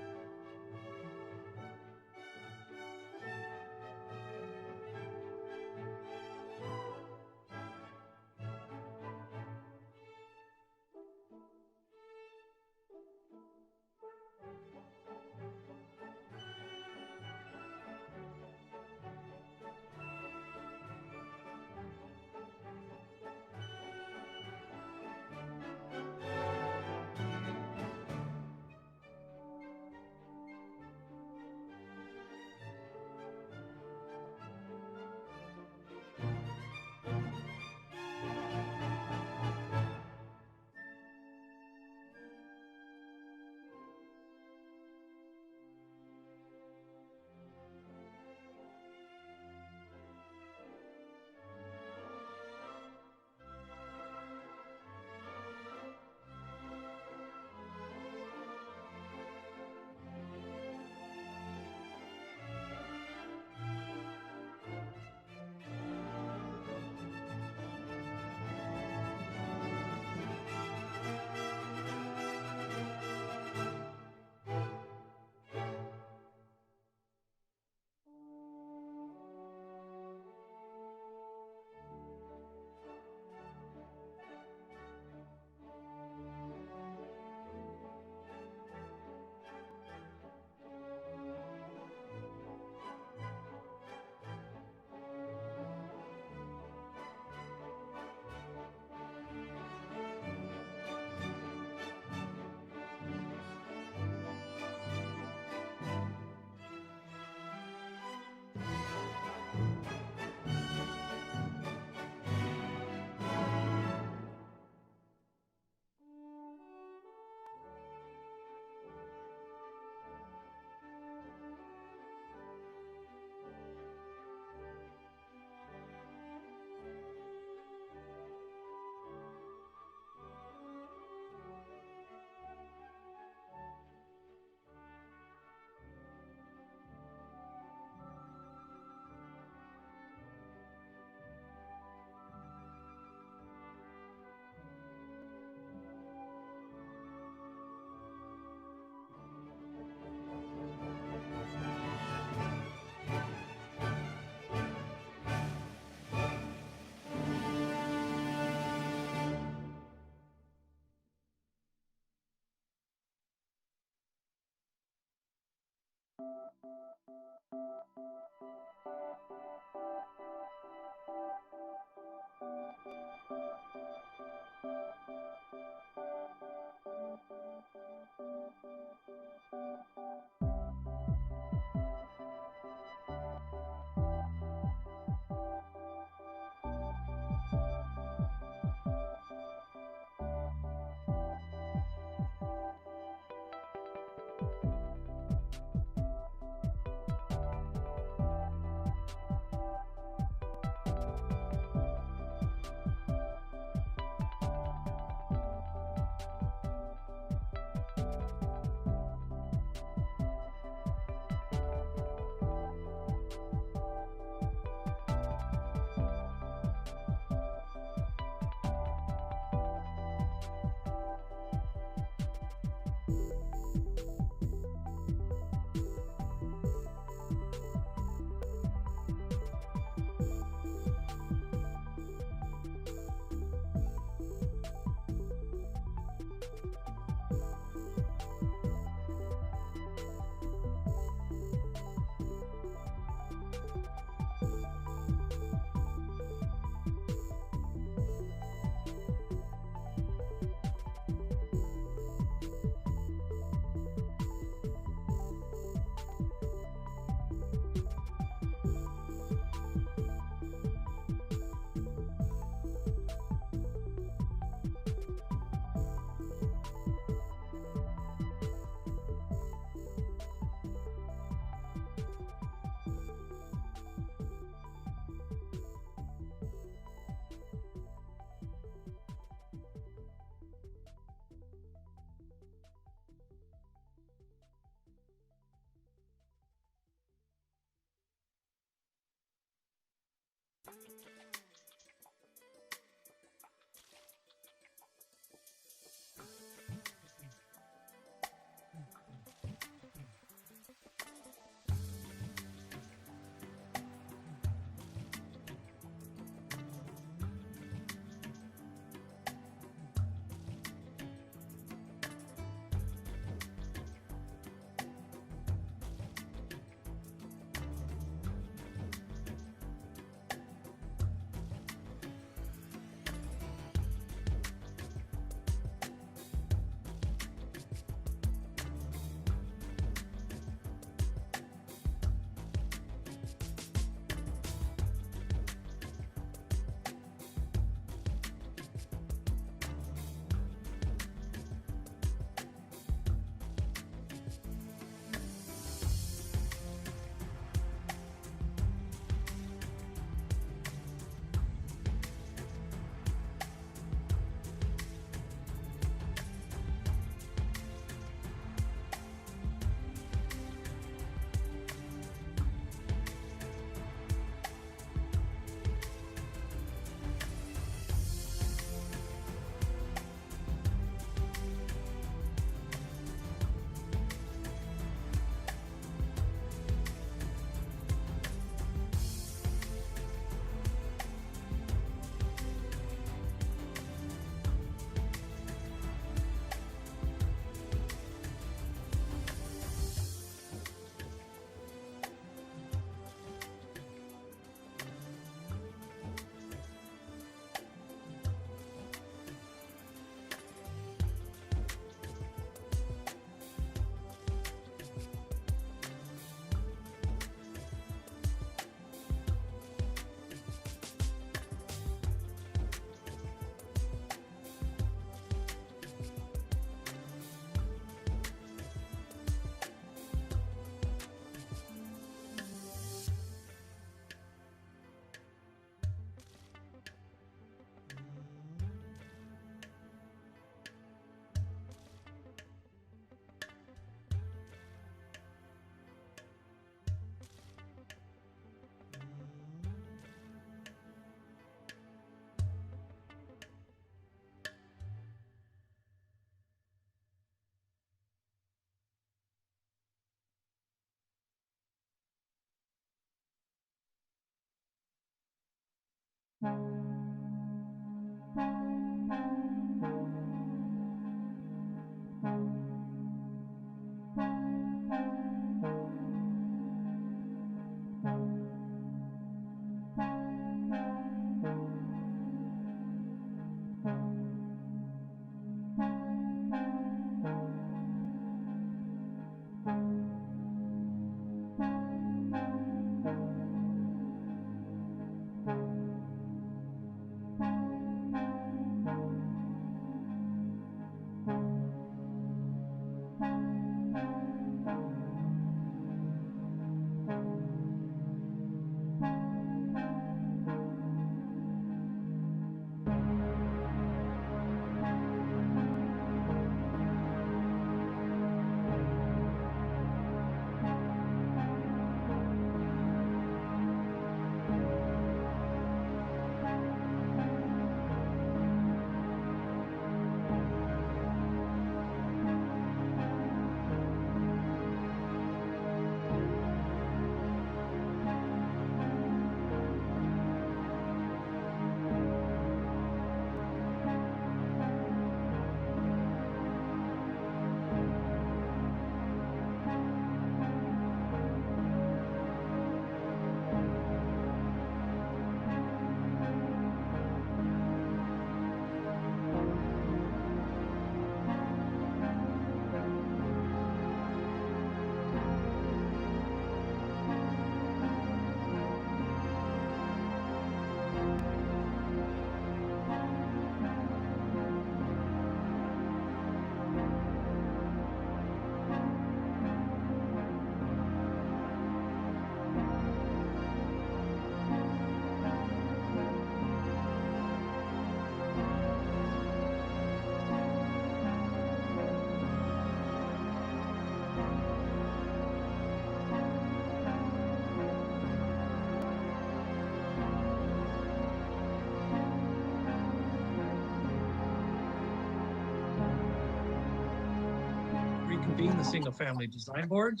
reconvene the Single Family Design Board.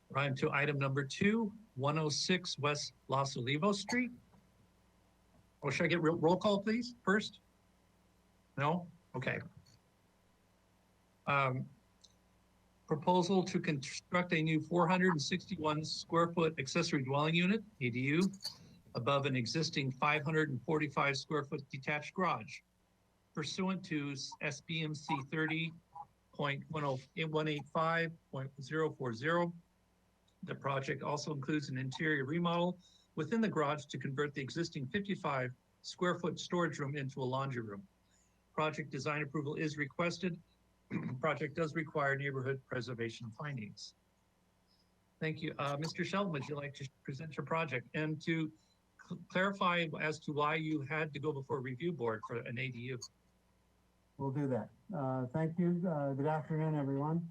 We're on to item number 2, 106 West Los Olivos Street. Oh, should I get roll call, please, first? No? Okay. Proposal to construct a new 461 square foot accessory dwelling unit, ADU, above an existing 545 square foot detached garage pursuant to SBMC 30.185.040. The project also includes an interior remodel within the garage to convert the existing 55 square foot storage room into a laundry room. Project design approval is requested. Project does require neighborhood preservation findings. Thank you. Mr. Shelton, would you like to present your project and to clarify as to why you had to go before a review board for an ADU? We'll do that. Thank you. Good afternoon, everyone.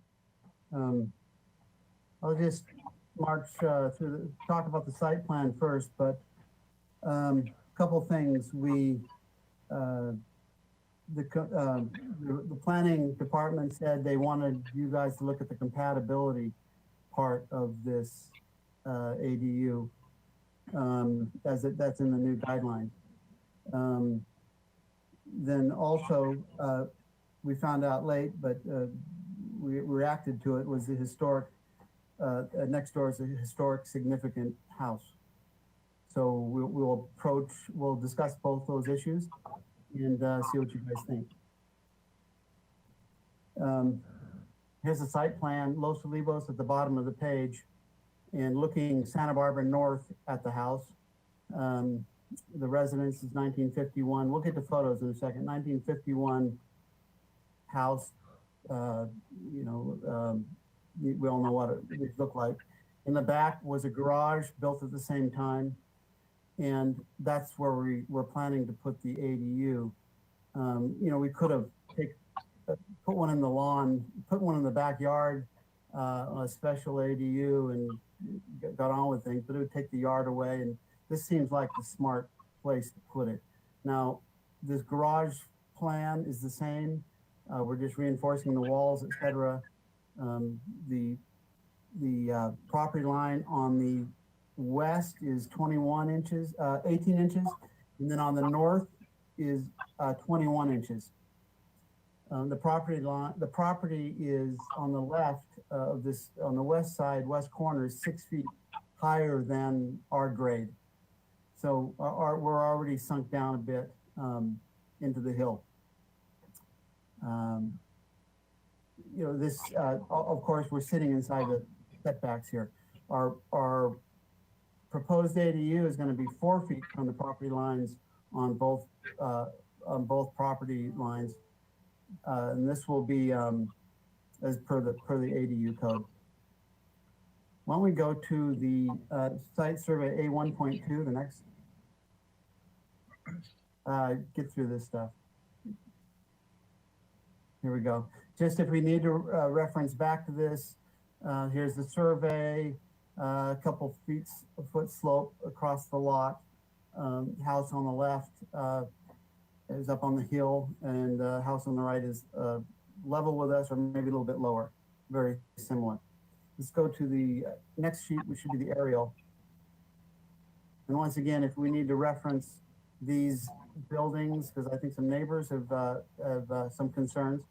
I'll just march talk about the site plan first, but a couple things. The planning department said they wanted you guys to look at the compatibility part of this ADU, as that's in the new guideline. Then also, we found out late, but we reacted to it, was the historic, next door is a historic significant house. So we'll discuss both those issues and see what you guys think. Here's the site plan, Los Olivos at the bottom of the page, and looking Santa Barbara North at the house. The residence is 1951. We'll get to photos in a second. 1951 house. We all know what it looked like. In the back was a garage built at the same time, and that's where we were planning to put the ADU. We could have put one in the lawn, put one in the backyard, a special ADU, and got on with things, but it would take the yard away, and this seems like the smart place to put it. Now, this garage plan is the same. We're just reinforcing the walls, etc. The property line on the west is 18 inches, and then on the north is 21 inches. The property is on the left of this, on the west side, west corner, is 6 feet higher than our grade. So we're already sunk down a bit into the hill. This, of course, we're sitting inside the setbacks here. Our proposed ADU is going to be 4 feet from the property lines on both property lines, and this will be as per the ADU code. Why don't we go to the site survey A1.2, the next. Get through this stuff. Here we go. Just if we need to reference back to this, here's the survey, a couple foot slope across the lot. House on the left is up on the hill, and house on the right is level with us, or maybe a little bit lower, very similar. Let's go to the next sheet, which should be the aerial. And once again, if we need to reference these buildings, because I think some neighbors have some concerns.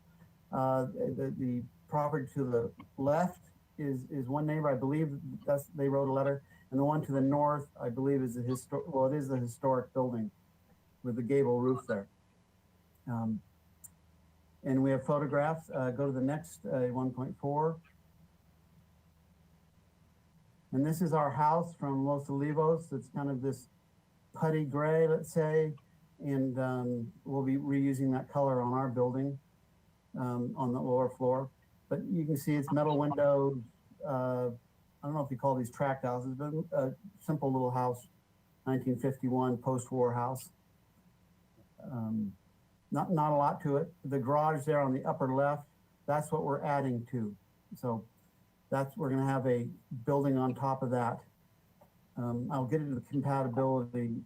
The property to the left is one neighbor, I believe they wrote a letter, and the one to the north, I believe, is it is a historic building with the gable roof there. And we have photographs. Go to the next 1.4. And this is our house from Los Olivos. It's kind of this putty gray, let's say, and we'll be reusing that color on our building on the lower floor. But you can see it's metal windows. I don't know if you call these tract houses, but a simple little house, 1951 post-war house. Not a lot to it. The garage there on the upper left, that's what we're adding to. So we're going to have a building on top of that. I'll get into the compatibility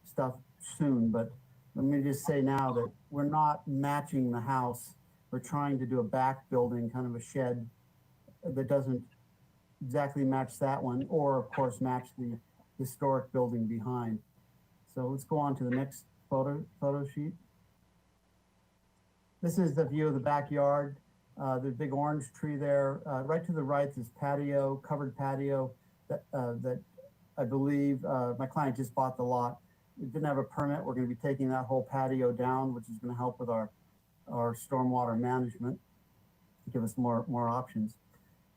stuff soon, but let me just say now that we're not matching the house we're trying to do a back building, kind of a shed that doesn't exactly match that one, or of course match the historic building behind. So let's go on to the next photo sheet. This is the view of the backyard. The big orange tree there. Right to the right is patio, covered patio that I believe my client just bought the lot. We didn't have a permit. We're going to be taking that whole patio down, which is going to help with our stormwater management, give us more options.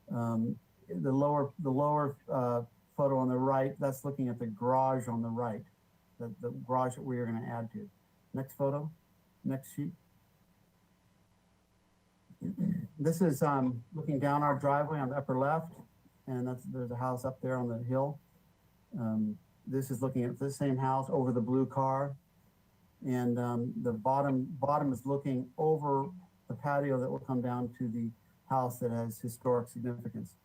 The lower photo on the right, that's looking at the garage on the right, the garage that we are going to add to. Next photo, next sheet. This is looking down our driveway on the upper left, and there's a house up there on the hill. This is looking at the same house over the blue car, and the bottom is looking over the patio that will come down to the house that has historic significance.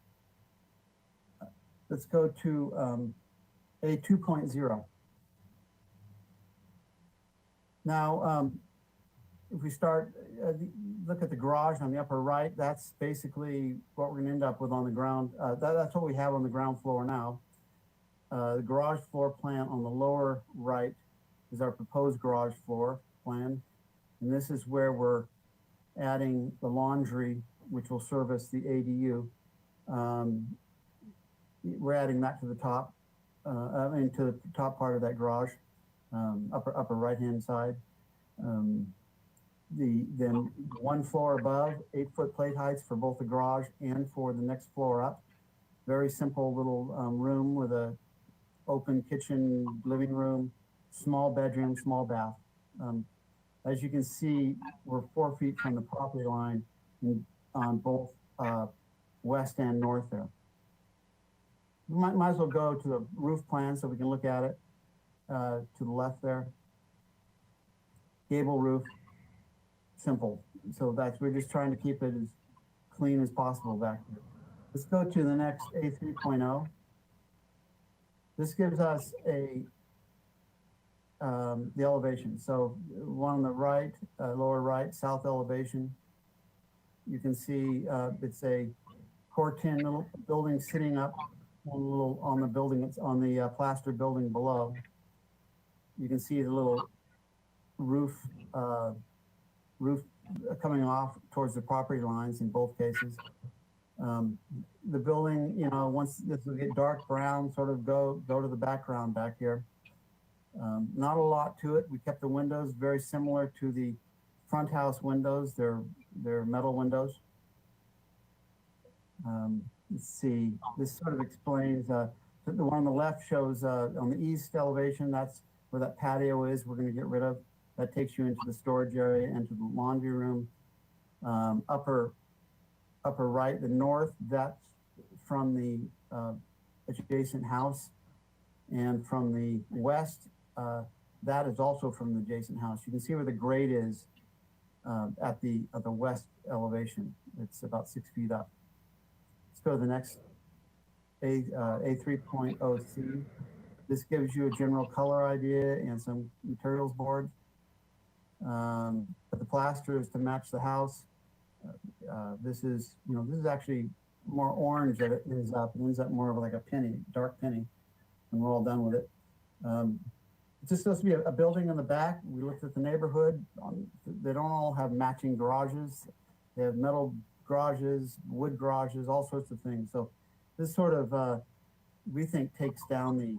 Let's go to A 2.0. Now, if we start, look at the garage on the upper right, that's basically what we're gonna end up with on the ground. That's what we have on the ground floor now. The garage floor plan on the lower right is our proposed garage floor plan. And this is where we're adding the laundry, which will service the ADU. We're adding that to the top, into the top part of that garage, upper right-hand side. Then one floor above, 8-foot plate heights for both the garage and for the next floor up. Very simple little room with a open kitchen, living room, small bedroom, small bath. As you can see, we're 4 feet from the property line on both west and north there. Might as well go to the roof plan so we can look at it. To the left there. Gable roof, simple. So we're just trying to keep it as clean as possible back here. Let's go to the next A 3.0. This gives us the elevation. So one on the right, lower right, south elevation. You can see it's a core tin little building sitting up on the building. It's on the plaster building below. You can see the little roof coming off towards the property lines in both cases. The building, once this will get dark brown, sort of go to the background back here. Not a lot to it. We kept the windows very similar to the front house windows. They're metal windows. Let's see. This sort of explains. The one on the left shows on the east elevation. That's where that patio is. We're going to get rid of. That takes you into the storage area and to the laundry room. Upper right, the north, that's from the adjacent house. And from the west, that is also from the adjacent house. You can see where the grade is at the west elevation. It's about 6 feet up. Let's go to the next A 3.0C. This gives you a general color idea and some materials board. But the plaster is to match the house. This is actually more orange that it ends up. It ends up more of like a penny, dark penny, when we're all done with it. It's just supposed to be a building in the back. We looked at the neighborhood. They don't all have matching garages. They have metal garages, wood garages, all sorts of things. So this sort of, we think, takes down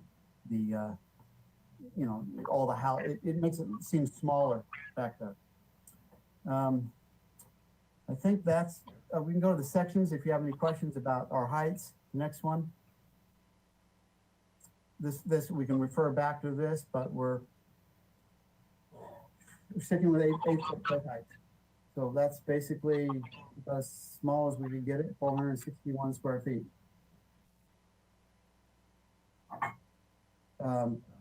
all the house. It makes it seem smaller back there. I think that's, we can go to the sections if you have any questions about our heights. Next one. This we can refer back to this, but we're sticking with 8-foot plate height. So that's basically as small as we can get it, 461 square feet.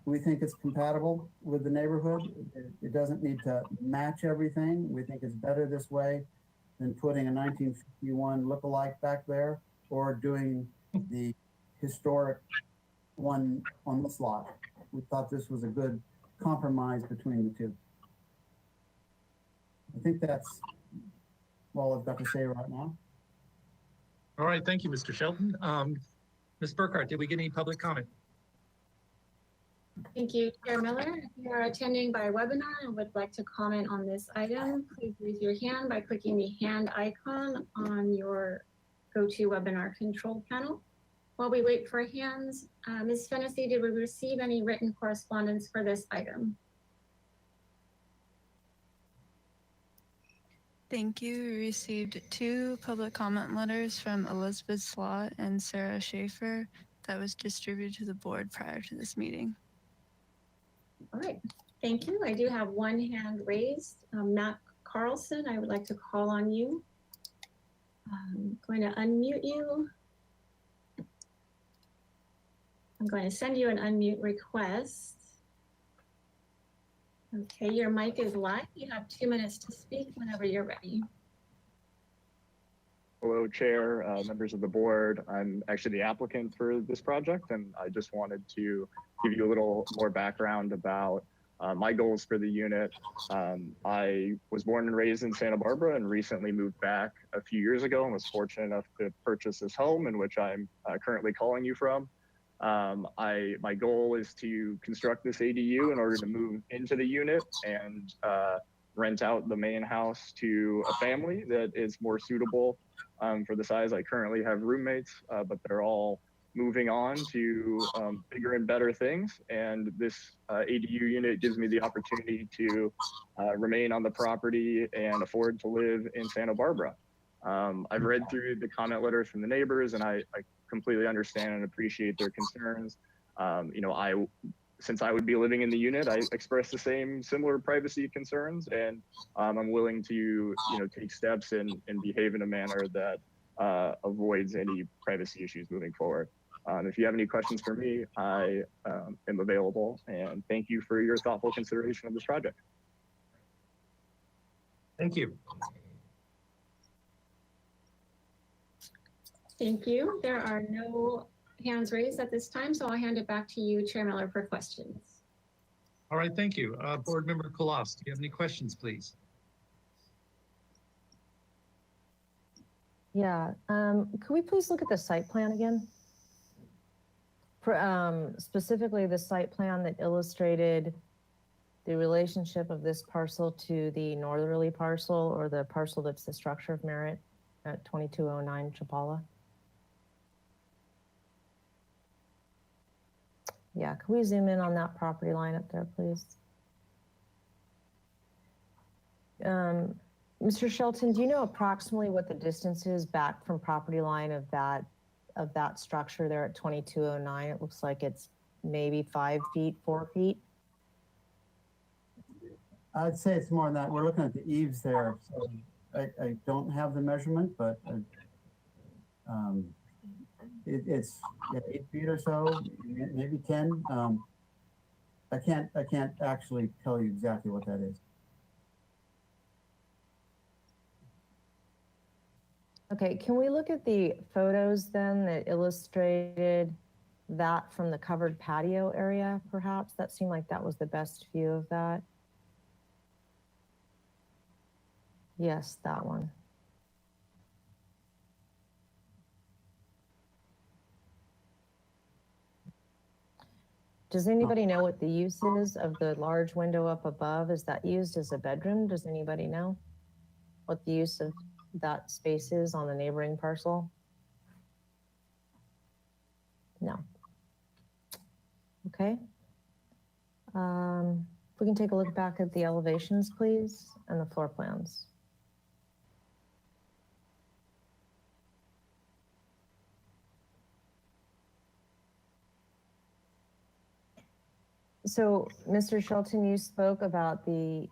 We think it's compatible with the neighborhood. It doesn't need to match everything. We think it's better this way than putting a 1951 lookalike back there or doing the historic one on this lot. We thought this was a good compromise between the two. I think that's all I've got to say right now. All right, thank you, Mr. Shelton. Ms. Burkhart, did we get any public comment? Thank you, Chair Miller. If you are attending by webinar and would like to comment on this item, please raise your hand by clicking the hand icon on your GoToWebinar control panel. While we wait for hands, Ms. Fennessy, did we receive any written correspondence for this item? Thank you. We received 2 public comment letters from Elizabeth Slott and Sarah Schaefer that was distributed to the board prior to this meeting. All right, thank you. I do have one hand raised. Matt Carlson, I would like to call on you. I'm going to unmute you. I'm going to send you an unmute request. Okay, your mic is live. You have 2 minutes to speak whenever you're ready. Hello, Chair, members of the board. I'm actually the applicant for this project, and I just wanted to give you a little more background about my goals for the unit. I was born and raised in Santa Barbara and recently moved back a few years ago and was fortunate enough to purchase this home in which I'm currently calling you from. My goal is to construct this ADU in order to move into the unit and rent out the main house to a family that is more suitable for the size. I currently have roommates, but they're all moving on to bigger and better things. And this ADU unit gives me the opportunity to remain on the property and afford to live in Santa Barbara. I've read through the comment letters from the neighbors, and I completely understand and appreciate their concerns. Since I would be living in the unit, I express the same similar privacy concerns, and I'm willing to, take steps and behave in a manner that avoids any privacy issues moving forward. If you have any questions for me, I am available, and thank you for your thoughtful consideration of this project. Thank you. Thank you. There are no hands raised at this time, so I'll hand it back to you, Chair Miller, for questions. All right, thank you. Board Member Kulas, do you have any questions, please? Yeah, could we please look at the site plan again? For, specifically the site plan that illustrated the relationship of this parcel to the northerly parcel, or the parcel that's the structure of merit at 2209 Chapala. Yeah, can we zoom in on that property line up there, please? Mr. Shelton, do you know approximately what the distance is back from property line of that structure there at 2209? It looks like it's maybe 5 feet, 4 feet. I'd say it's more than that. We're looking at the eaves there. So I don't have the measurement, but it's 8 feet or so, maybe 10. I can't actually tell you exactly what that is. Okay, can we look at the photos then that illustrated that from the covered patio area, perhaps? That seemed like that was the best view of that. Yes, that one. Does anybody know what the use is of the large window up above? Is that used as a bedroom? Does anybody know what the use of that space is on the neighboring parcel? No. Okay. If we can take a look back at the elevations, please, and the floor plans. So, Mr. Shelton, you spoke about the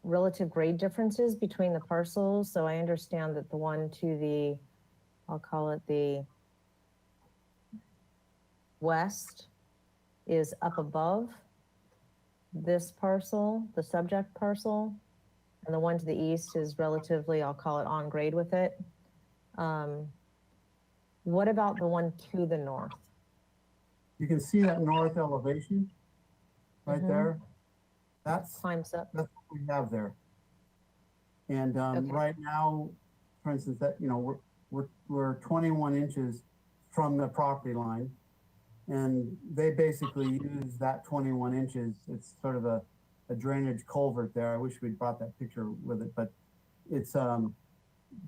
relative grade differences between the parcels. So I understand that the one to the, I'll call it the west, is up above this parcel, the subject parcel, and the one to the east is relatively, I'll call it on grade with it. What about the one to the north? You can see that north elevation right there. That's Climbs up. what we have there. And Okay. right now, for instance, that we're 21 inches from the property line, and they basically use that 21 inches. It's sort of a drainage culvert there. I wish we'd brought that picture with it, but it's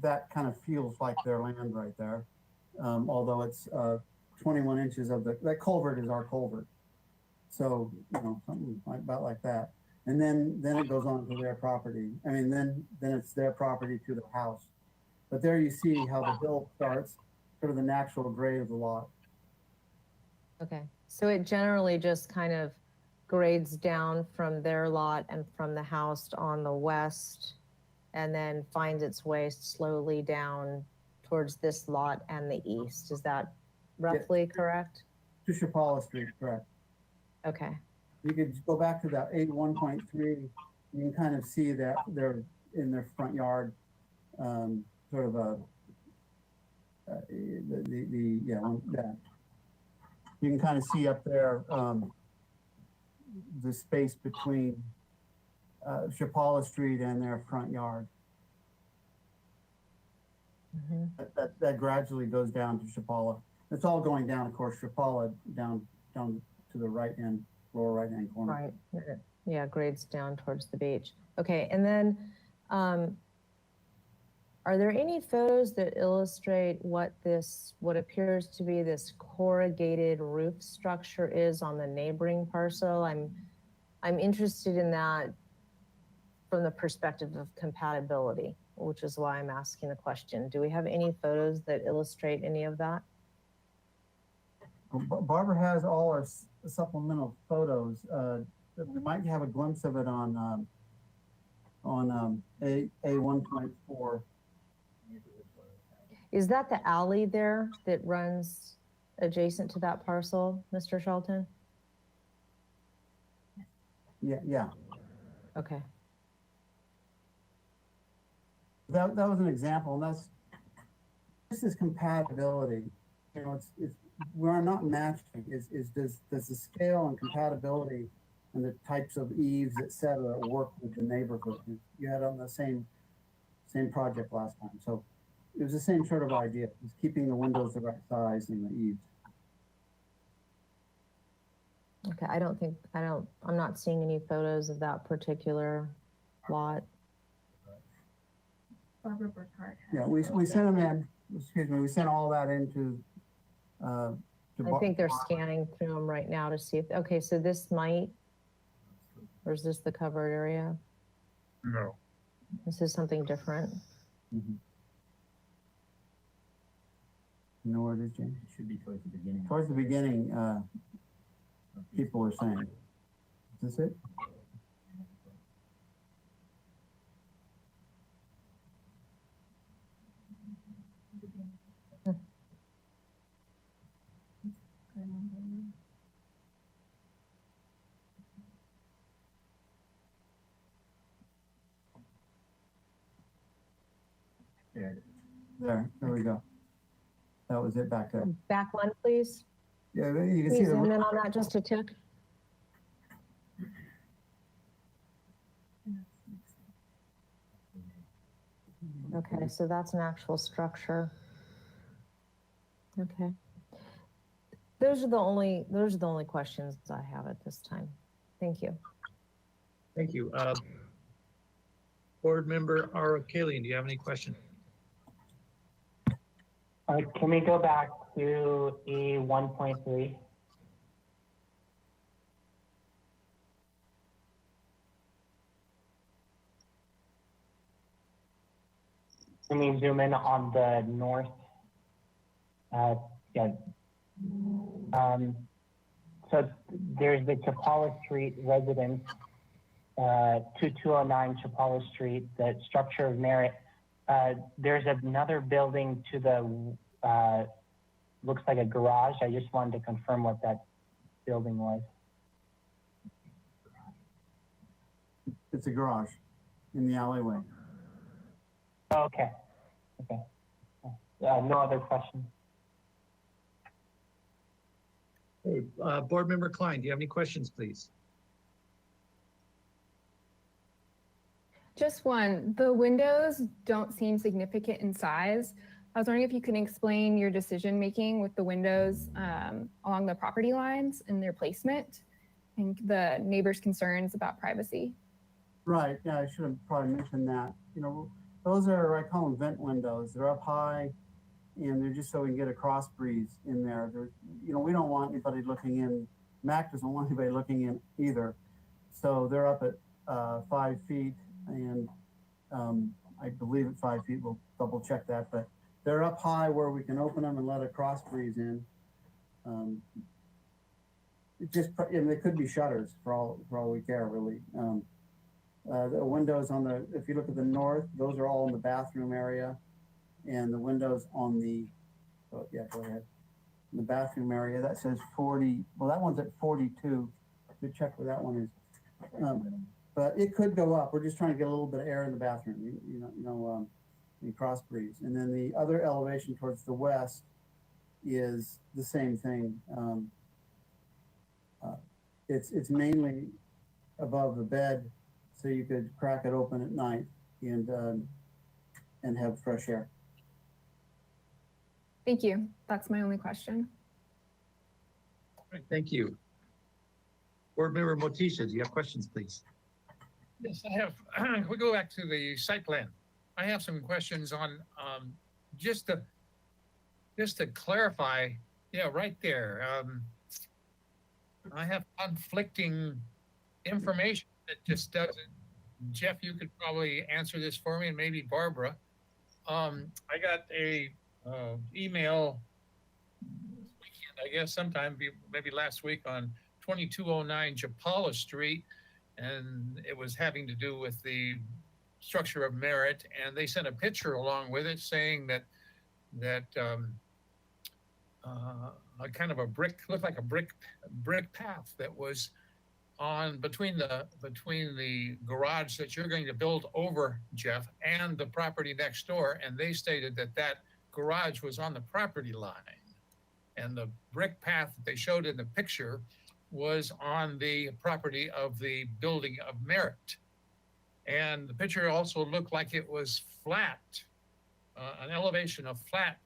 that kind of feels like their land right there. Although it's 21 inches of that culvert is our culvert. So, something about like that. And then it goes on to their property. I mean, then it's their property to the house. But there you see how the hill starts, sort of the natural grade of the lot. Okay, so it generally just kind of grades down from their lot and from the house on the west, and then finds its way slowly down towards this lot and the east. Is that roughly correct? To Chapala Street, correct. Okay. You could go back to that 81.3. You can kind of see that they're in their front yard, sort of a that. You can kind of see up there the space between Chapala Street and their front yard. Mhm. That gradually goes down to Chapala. It's all going down, of course, Chapala down to the right hand, lower right hand corner. Right. Yeah, grades down towards the beach. Okay, and then are there any photos that illustrate what appears to be this corrugated roof structure is on the neighboring parcel? I'm interested in that from the perspective of compatibility, which is why I'm asking the question. Do we have any photos that illustrate any of that? Barbara has all our supplemental photos. We might have a glimpse of it on A1.4. Is that the alley there that runs adjacent to that parcel, Mr. Shelton? Yeah. Okay. That was an example, and this is compatibility. It's we're not matching. Does the scale and compatibility and the types of eaves, et cetera, work with the neighborhood? You had on the same project last time, so it was the same sort of idea. It's keeping the windows the right size and the eaves. Okay, I'm not seeing any photos of that particular lot. Barbara Burkhart. Yeah, we sent them in. Excuse me, we sent all that into. I think they're scanning through them right now to see if, okay, so this might, or is this the covered area? No. This is something different. Mm-hmm. You know where it is, James? It should be towards the beginning. Towards the beginning, people were saying. Is this it? There we go. That was it back there. Back one, please. Yeah, you can see Please zoom the. in on that just a tick. Okay, so that's an actual structure. Okay. Those are the only questions I have at this time. Thank you. Thank you. Board member Ara Kalian, do you have any questions? Can we go back to E1.3? Can we zoom in on the north? Yeah. So there's the Chapala Street residence, 2209 Chapala Street, the structure of merit. There's another building to the, looks like a garage. I just wanted to confirm what that building was. It's a garage in the alleyway. Okay. Okay. No other questions. Hey, Board member Klein, do you have any questions, please? Just one. The windows don't seem significant in size. I was wondering if you can explain your decision making with the windows along the property lines and their placement and the neighbors' concerns about privacy. Right, yeah, I should have probably mentioned that. You know, those are, I call them vent windows. They're up high and they're just so we can get a cross breeze in there. They're, you know, we don't want anybody looking in, Mac doesn't want anybody looking in either. So they're up at 5 feet and I believe at 5 feet, we'll double check that, but they're up high where we can open them and let a cross breeze in. It just, and they could be shutters for all we care, really. The windows on the, if you look at the north, those are all in the bathroom area, and the windows on the, oh yeah, go ahead. In the bathroom area, that says 40. Well, that one's at 42. To check where that one is. But it could go up. We're just trying to get a little bit of air in the bathroom. In cross breeze. And then the other elevation towards the west is the same thing. It's mainly above the bed, so you could crack it open at night and have fresh air. Thank you. That's my only question. All right, thank you. Board Member Motisha, do you have questions, please? Yes, I have. We go back to the site plan. I have some questions on just to clarify. Yeah, right there. I have conflicting information that just doesn't. Jeff, you could probably answer this for me, and maybe Barbara. I got a email this weekend, I guess sometime maybe last week, on 2209 Chapala Street, and it was having to do with the structure of Merit, and they sent a picture along with it saying that a kind of a brick, looked like a brick path that was on between the garage that you're going to build over, Jeff, and the property next door, and they stated that garage was on the property line, and the brick path that they showed in the picture was on the property of the building of Merit. And the picture also looked like it was flat, an elevation of flat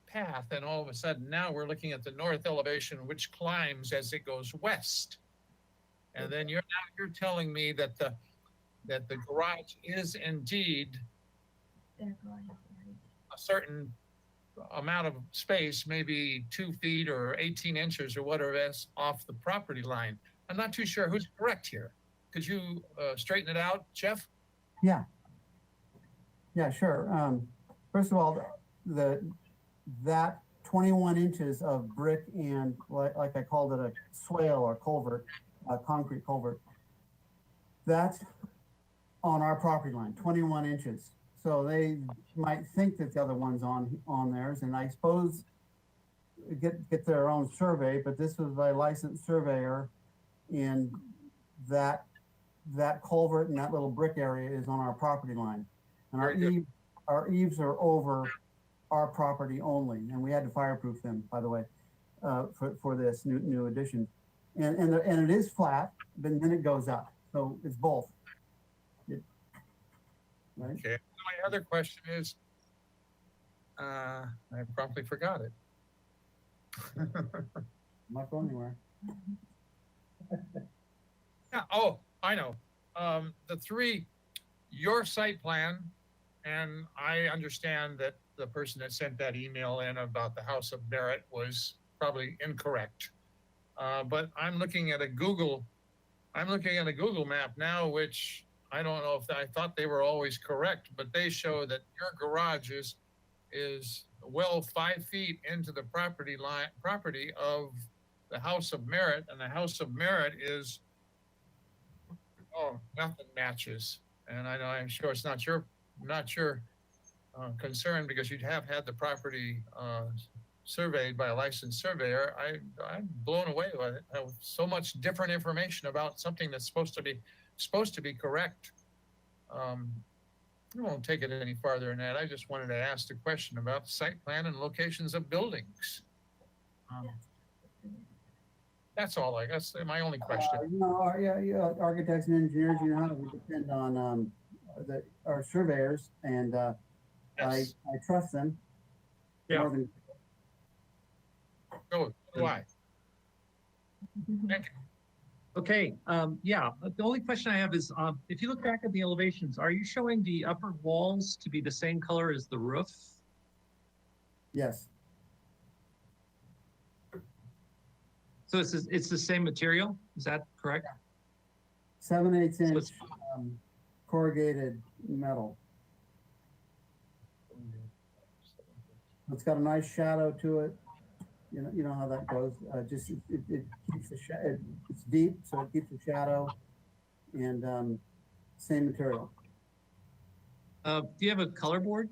path. And all of a sudden now we're looking at the north elevation, which climbs as it goes west. And then you're telling me that the garage is indeed a certain amount of space, maybe 2 feet or 18 inches or whatever it is, off the property line. I'm not too sure who's correct here. Could you straighten it out, Jeff? Yeah, sure. First of all, that 21 inches of brick and like I called it a swale or culvert, a concrete culvert, that's on our property line, 21 inches. So they might think that the other one's on theirs, and I suppose get their own survey, but this was a licensed surveyor, and that culvert and that little brick area is on our property line. And our eaves are over our property only, and we had to fireproof them, by the way, for this new addition. And it is flat, but then it goes up, so it's both. Right? Okay. My other question is, I promptly forgot it. Not going anywhere. Yeah, oh, I know. Your site plan, and I understand that the person that sent that email in about the House of Merit was probably incorrect. But I'm looking at a Google map now, which I don't know if I thought they were always correct, but they show that your garage is well 5 feet into the property of the House of Merit, and the House of Merit is, nothing matches. And I'm sure it's not your concern, because you'd have had the property surveyed by a licensed surveyor. I'm blown away with it. So much different information about something that's supposed to be correct. I won't take it any farther than that. I just wanted to ask the question about the site plan and locations of buildings. That's all. That's my only question. Architects and engineers, we depend on are surveyors, and I trust them. Yeah. more than- So, why? Thank you. Okay, yeah, the only question I have is, if you look back at the elevations, are you showing the upper walls to be the same color as the roof? Yes, So it's the same material, is that correct? 7/8 So inch it's- corrugated metal. It's got a nice shadow to it. You know how that goes. Just it keeps it's deep, so it keeps the shadow, and same material. Do you have a color board?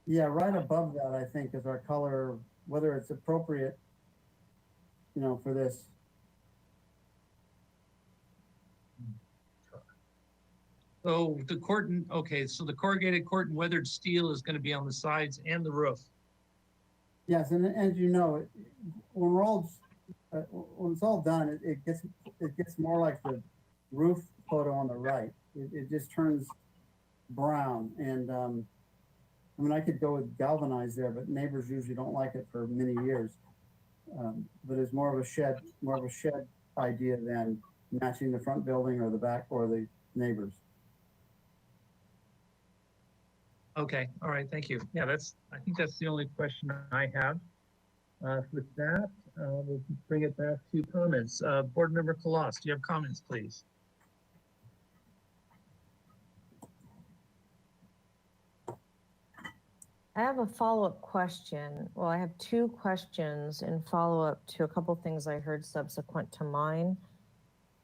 Yeah, right above that, I think, is our color, whether it's appropriate, for this. So the corten, okay, so the corrugated corten weathered steel is going to be on the sides and the roof. Yes, and as you know, when we're all when it's all done, it gets more like the roof photo on the right. It just turns brown, and I mean, I could go with galvanized there, but neighbors usually don't like it for many years. But it's more of a shed idea than matching the front building or the back or the neighbors. Okay, all right, thank you. Yeah, I think that's the only question I have. With that, we'll bring it back to comments. Board Member Colossus, do you have comments, please? I have a follow-up question. Well, I have two questions in follow-up to a couple things I heard subsequent to mine.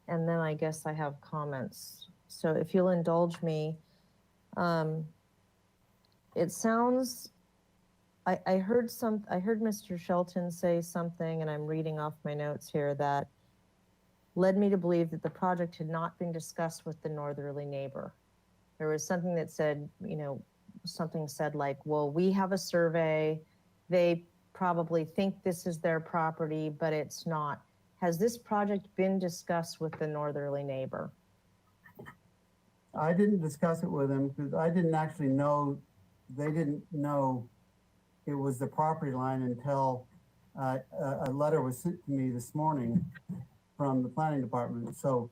And then I guess I have comments. So if you'll indulge me, it sounds, I heard Mr. Shelton say something, and I'm reading off my notes here, that led me to believe that the project had not been discussed with the northerly neighbor. There was something that said, something said like, well, we have a survey. They probably think this is their property, but it's not. Has this project been discussed with the northerly neighbor? I didn't discuss it with them because I didn't actually know, they didn't know it was the property line until a letter was sent to me this morning from the planning department. So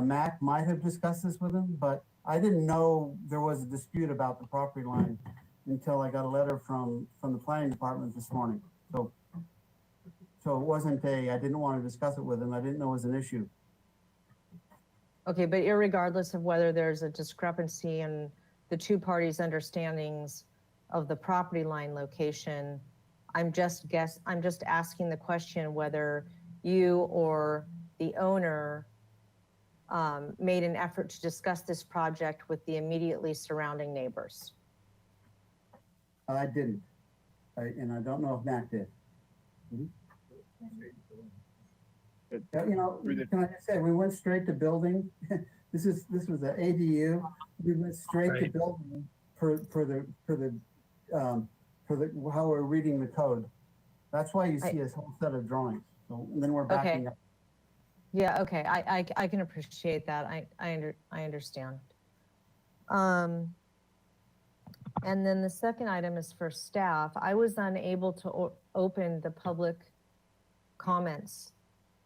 Mac might have discussed this with him, but I didn't know there was a dispute about the property line until I got a letter from the planning department this morning. So it wasn't I didn't want to discuss it with him. I didn't know it was an issue. Okay, but irregardless of whether there's a discrepancy in the two parties' understandings of the property line location, I'm just asking the question whether you or the owner made an effort to discuss this project with the immediately surrounding neighbors. I didn't, and I don't know if Mac did. Can I just say, we went straight to building. This was the ADU. We went straight to building for the how we're reading the code. That's why you see a whole set of drawings. So and then we're backing up. Yeah, okay, I can appreciate that. I understand. And then the second item is for staff. I was unable to open the public comments.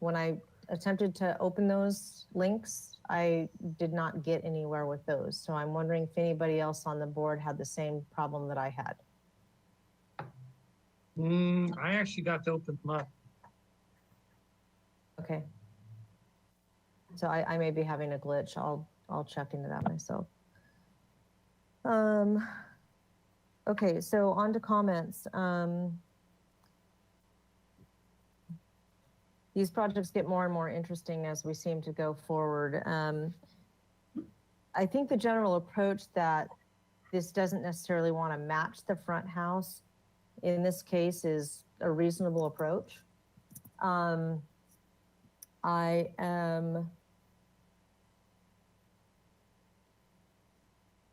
When I attempted to open those links, I did not get anywhere with those. So I'm wondering if anybody else on the board had the same problem that I had. I actually got to open them up. Okay. So I may be having a glitch. I'll check into that myself. Okay, so on to comments. These projects get more and more interesting as we seem to go forward. I think the general approach that this doesn't necessarily want to match the front house in this case is a reasonable approach. I am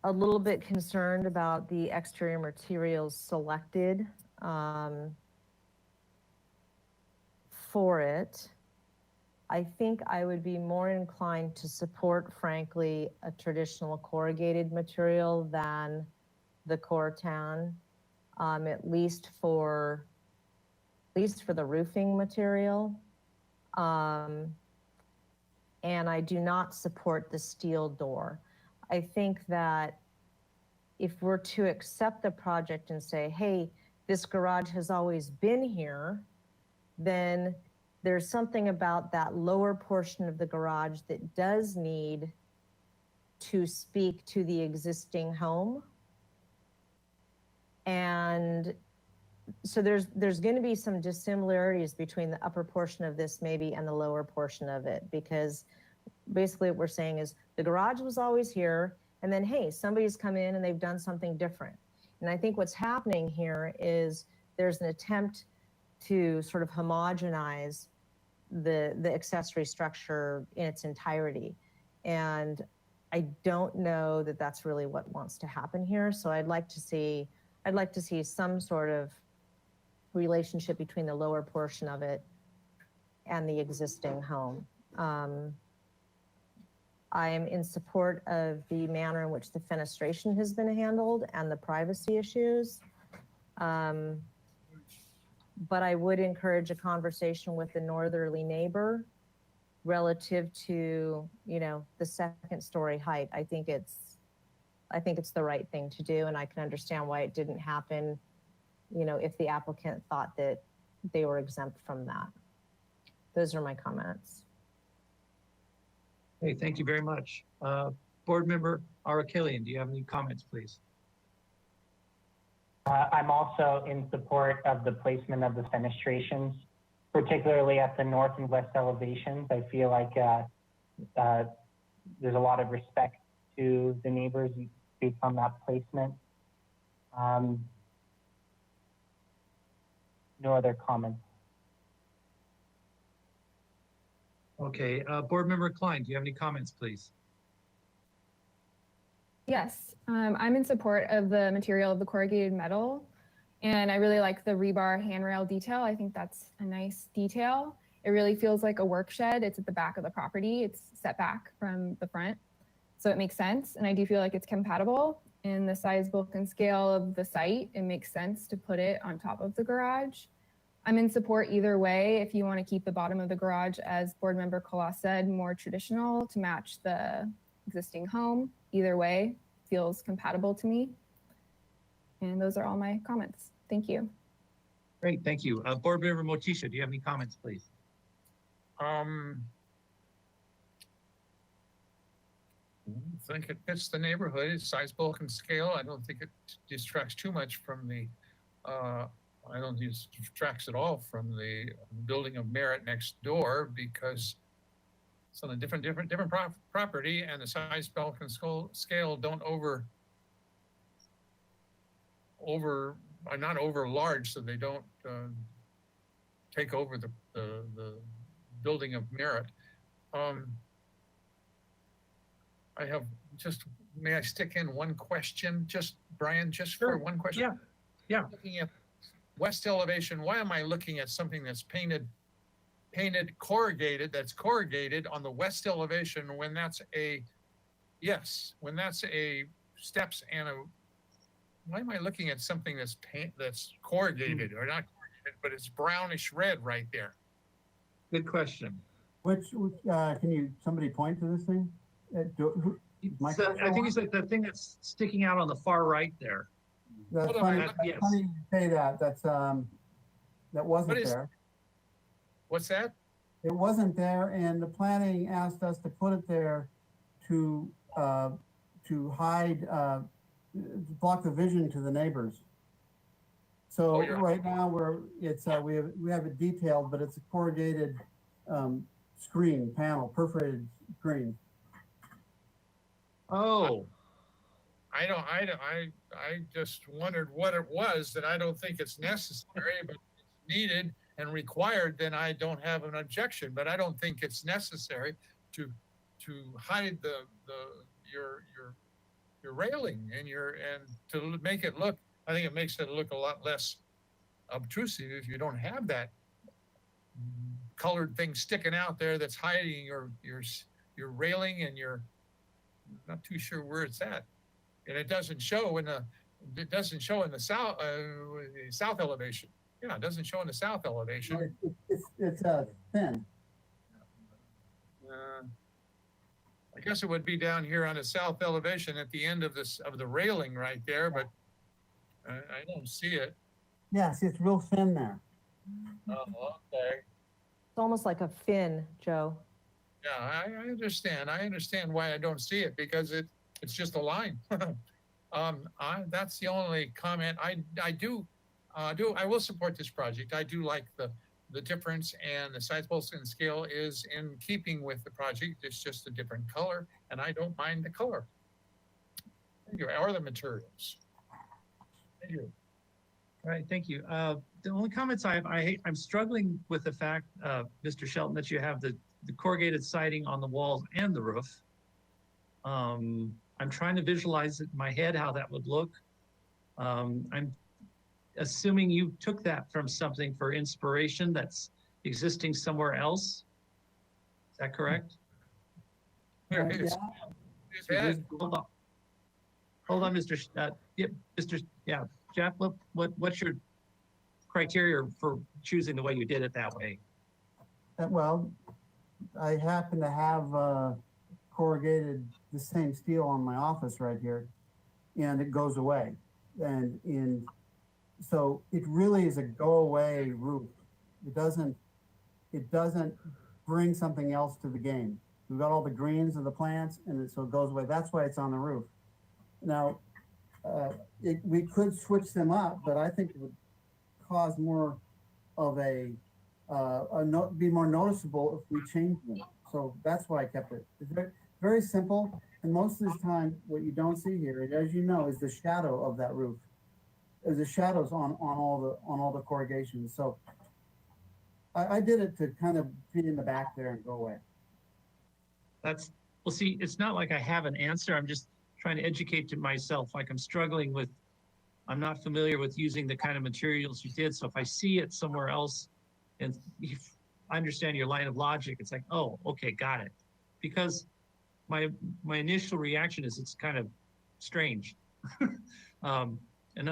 a little bit concerned about the exterior materials selected for it. I think I would be more inclined to support, frankly, a traditional corrugated material than the Cortan, at least for the roofing material. And I do not support the steel door. I think that if we're to accept the project and say, hey, this garage has always been here, then there's something about that lower portion of the garage that does need to speak to the existing home. And so there's going to be some dissimilarities between the upper portion of this maybe and the lower portion of it, because basically what we're saying is the garage was always here, and then, hey, somebody's come in and they've done something different. And I think what's happening here is there's an attempt to sort of homogenize the accessory structure in its entirety. And I don't know that that's really what wants to happen here. So I'd like to see some sort of relationship between the lower portion of it and the existing home. I am in support of the manner in which the fenestration has been handled and the privacy issues. But I would encourage a conversation with the northerly neighbor relative to, you know, the second story height. I think it's the right thing to do, and I can understand why it didn't happen, you know, if the applicant thought that they were exempt from that. Those are my comments. Hey, thank you very much. Board Member Arakelian, do you have any comments, please? I'm also in support of the placement of the fenestrations, particularly at the north and west elevations. I feel like there's a lot of respect to the neighbors based on that placement. No other comments. Okay, Board Member Klein, do you have any comments, please? Yes, I'm in support of the material of the corrugated metal, and I really like the rebar handrail detail. I think that's a nice detail. It really feels like a work shed. It's at the back of the property. It's set back from the front, so it makes sense. And I do feel like it's compatible in the size, bulk, and scale of the site. It makes sense to put it on top of the garage. I'm in support either way. If you want to keep the bottom of the garage, as Board Member Kalas said, more traditional to match the existing home, either way feels compatible to me. And those are all my comments. Thank you. Great, thank you. Board Member Motisha, do you have any comments, please? I think it fits the neighborhood. It's size, bulk, and scale. I don't think it distracts too much from the, I don't think it distracts at all from the building of merit next door, because it's on a different property, and the size, bulk, and scale don't are not over large, so they don't take over the building of merit. I have may I stick in one question, just Brian, just Sure. for one question? Yeah. Looking at west elevation, why am I looking at something that's painted corrugated, that's corrugated on the west elevation when that's a steps and why am I looking at something that's corrugated or not corrugated, but it's brownish red right there? Good question. Which can somebody point to this thing? I think it's like the thing that's sticking out on the far right there. That's Hold on, funny. that's yes. Funny you say that. That wasn't there. What's that? It wasn't there, and the planning asked us to put it there to hide, block the vision to the neighbors. So right now we have it detailed, but it's a corrugated screen panel, perforated screen. Oh, I just wondered what it was. That I don't think it's necessary, but it's needed and required, then I don't have an objection. But I don't think it's necessary to hide your railing and to make it look. I think it makes it look a lot less obtrusive if you don't have that colored thing sticking out there that's hiding your railing, and you're not too sure where it's at. And it doesn't show in the south elevation. Yeah, it doesn't show in the south elevation. It's thin. I guess it would be down here on the south elevation at the end of the railing right there, but I don't see it. Yeah, see, it's real thin there. Oh, okay. It's almost like a fin, Joe. Yeah, I understand. I understand why I don't see it, because it's just a line. That's the only comment. I will support this project. I do like the difference, and the size, bulk, and scale is in keeping with the project. It's just a different color, and I don't mind the color. Thank you. Or the materials. Thank you. All right, thank you. The only comments I'm struggling with the fact, Mr. Shelton, that you have the corrugated siding on the walls and the roof. I'm trying to visualize it in my head how that would look. I'm assuming you took that from something for inspiration that's existing somewhere else. Is that correct? Here, Yeah. his head. Hold on, Mr. Jeff, what's your criteria for choosing the way you did it that way? Well, I happen to have corrugated the same steel on my office right here, and it goes away. So it really is a go away roof. It doesn't bring something else to the game. We've got all the greens of the plants, and so it goes away. That's why it's on the roof. Now, we could switch them up, but I think it would cause more of be more noticeable if we changed them. So that's why I kept it. It's very, very simple. And most of the time, what you don't see here, as you know, is the shadow of that roof. There's the shadows on all the corrugations. So I did it to kind of be in the back there and go away. Well, see, it's not like I have an answer. I'm just trying to educate myself. Like I'm not familiar with using the kind of materials you did. So if I see it somewhere else, and if I understand your line of logic, it's like, oh, okay, got it. Because my initial reaction is it's kind of strange. And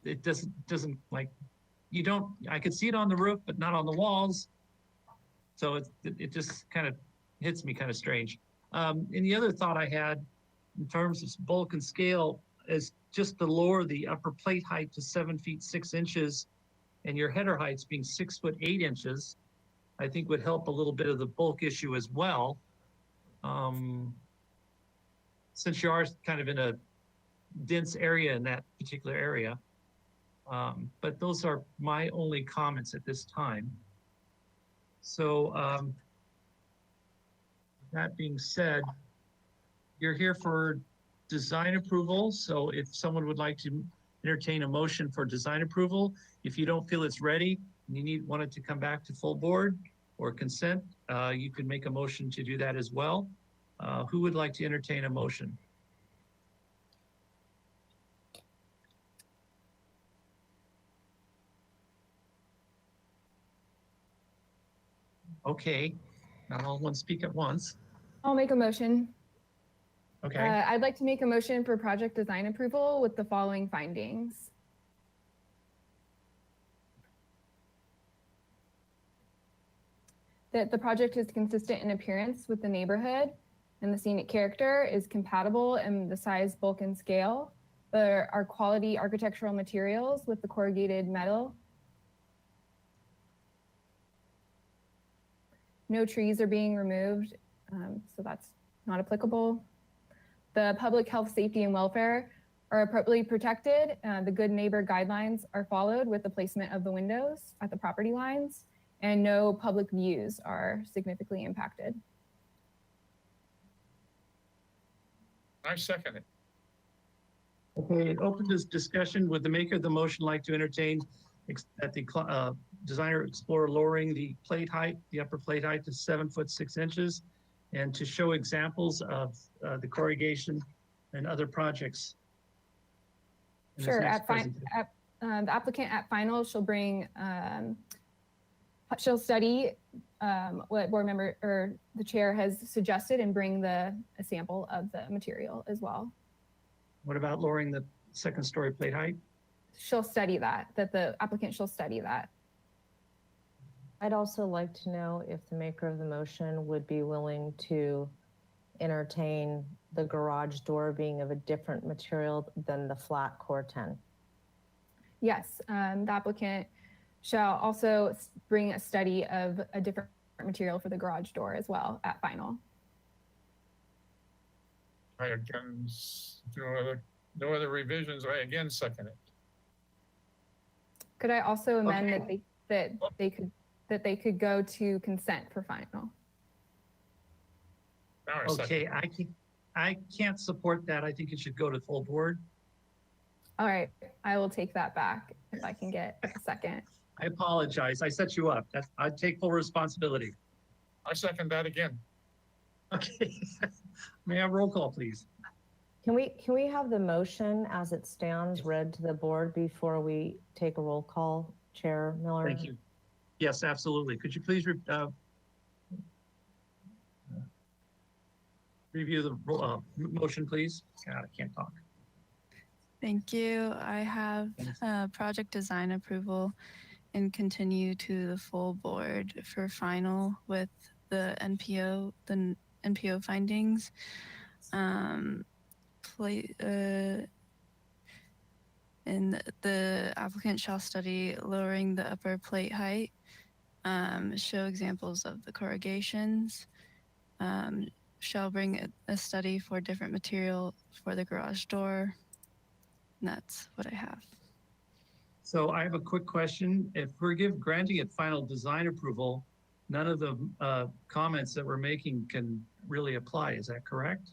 it doesn't like, I could see it on the roof, but not on the walls. So it just kind of hits me kind of strange. And the other thought I had in terms of bulk and scale is just to lower the upper plate height to 7 feet 6 inches, and your header heights being 6 foot 8 inches, I think would help a little bit of the bulk issue as well. Since you are kind of in a dense area in that particular area. But those are my only comments at this time. So that being said, you're here for design approval. So if someone would like to entertain a motion for design approval, if you don't feel it's ready and you want it to come back to full board or consent, you can make a motion to do that as well. Who would like to entertain a motion? Okay, not all one speak at once. I'll make a motion. Okay. I'd like to make a motion for project design approval with the following findings. That the project is consistent in appearance with the neighborhood and the scenic character, is compatible in the size, bulk, and scale. There are quality architectural materials with the corrugated metal. No trees are being removed, so that's not applicable. The public health, safety, and welfare are appropriately protected. The good neighbor guidelines are followed with the placement of the windows at the property lines, and no public views are significantly impacted. I second it. Okay, open this discussion. Would the maker of the motion like to entertain that the designer explore lowering the plate height, the upper plate height to 7 foot 6 inches, and to show examples of the corrugation and other projects? Sure. The applicant at final shall bring She'll study what board member or the chair has suggested and bring a sample of the material as well. What about lowering the second story plate height? She'll study that the applicant shall study that. I'd also like to know if the maker of the motion would be willing to entertain the garage door being of a different material than the flat core 10. Yes, the applicant shall also bring a study of a different material for the garage door as well at final. I again, no other revisions. I again second it. Could I also amend Okay. that they could go to consent for final? Now I second. Okay, I can't support that. I think it should go to full board. All right, I will take that back if I can get a second. I apologize. I set you up. I take full responsibility. I second that again. Okay. May I have roll call, please? Can we have the motion as it stands read to the board before we take a roll call, Chair Miller? Thank you. Yes, absolutely. Could you please review the motion, please? God, I can't talk. Thank you. I have project design approval and continue to the full board for final with the NPO findings. And the applicant shall study lowering the upper plate height, show examples of the corrugations, shall bring a study for different material for the garage door. And that's what I have. So I have a quick question. If we're granting it final design approval, none of the comments that we're making can really apply. Is that correct?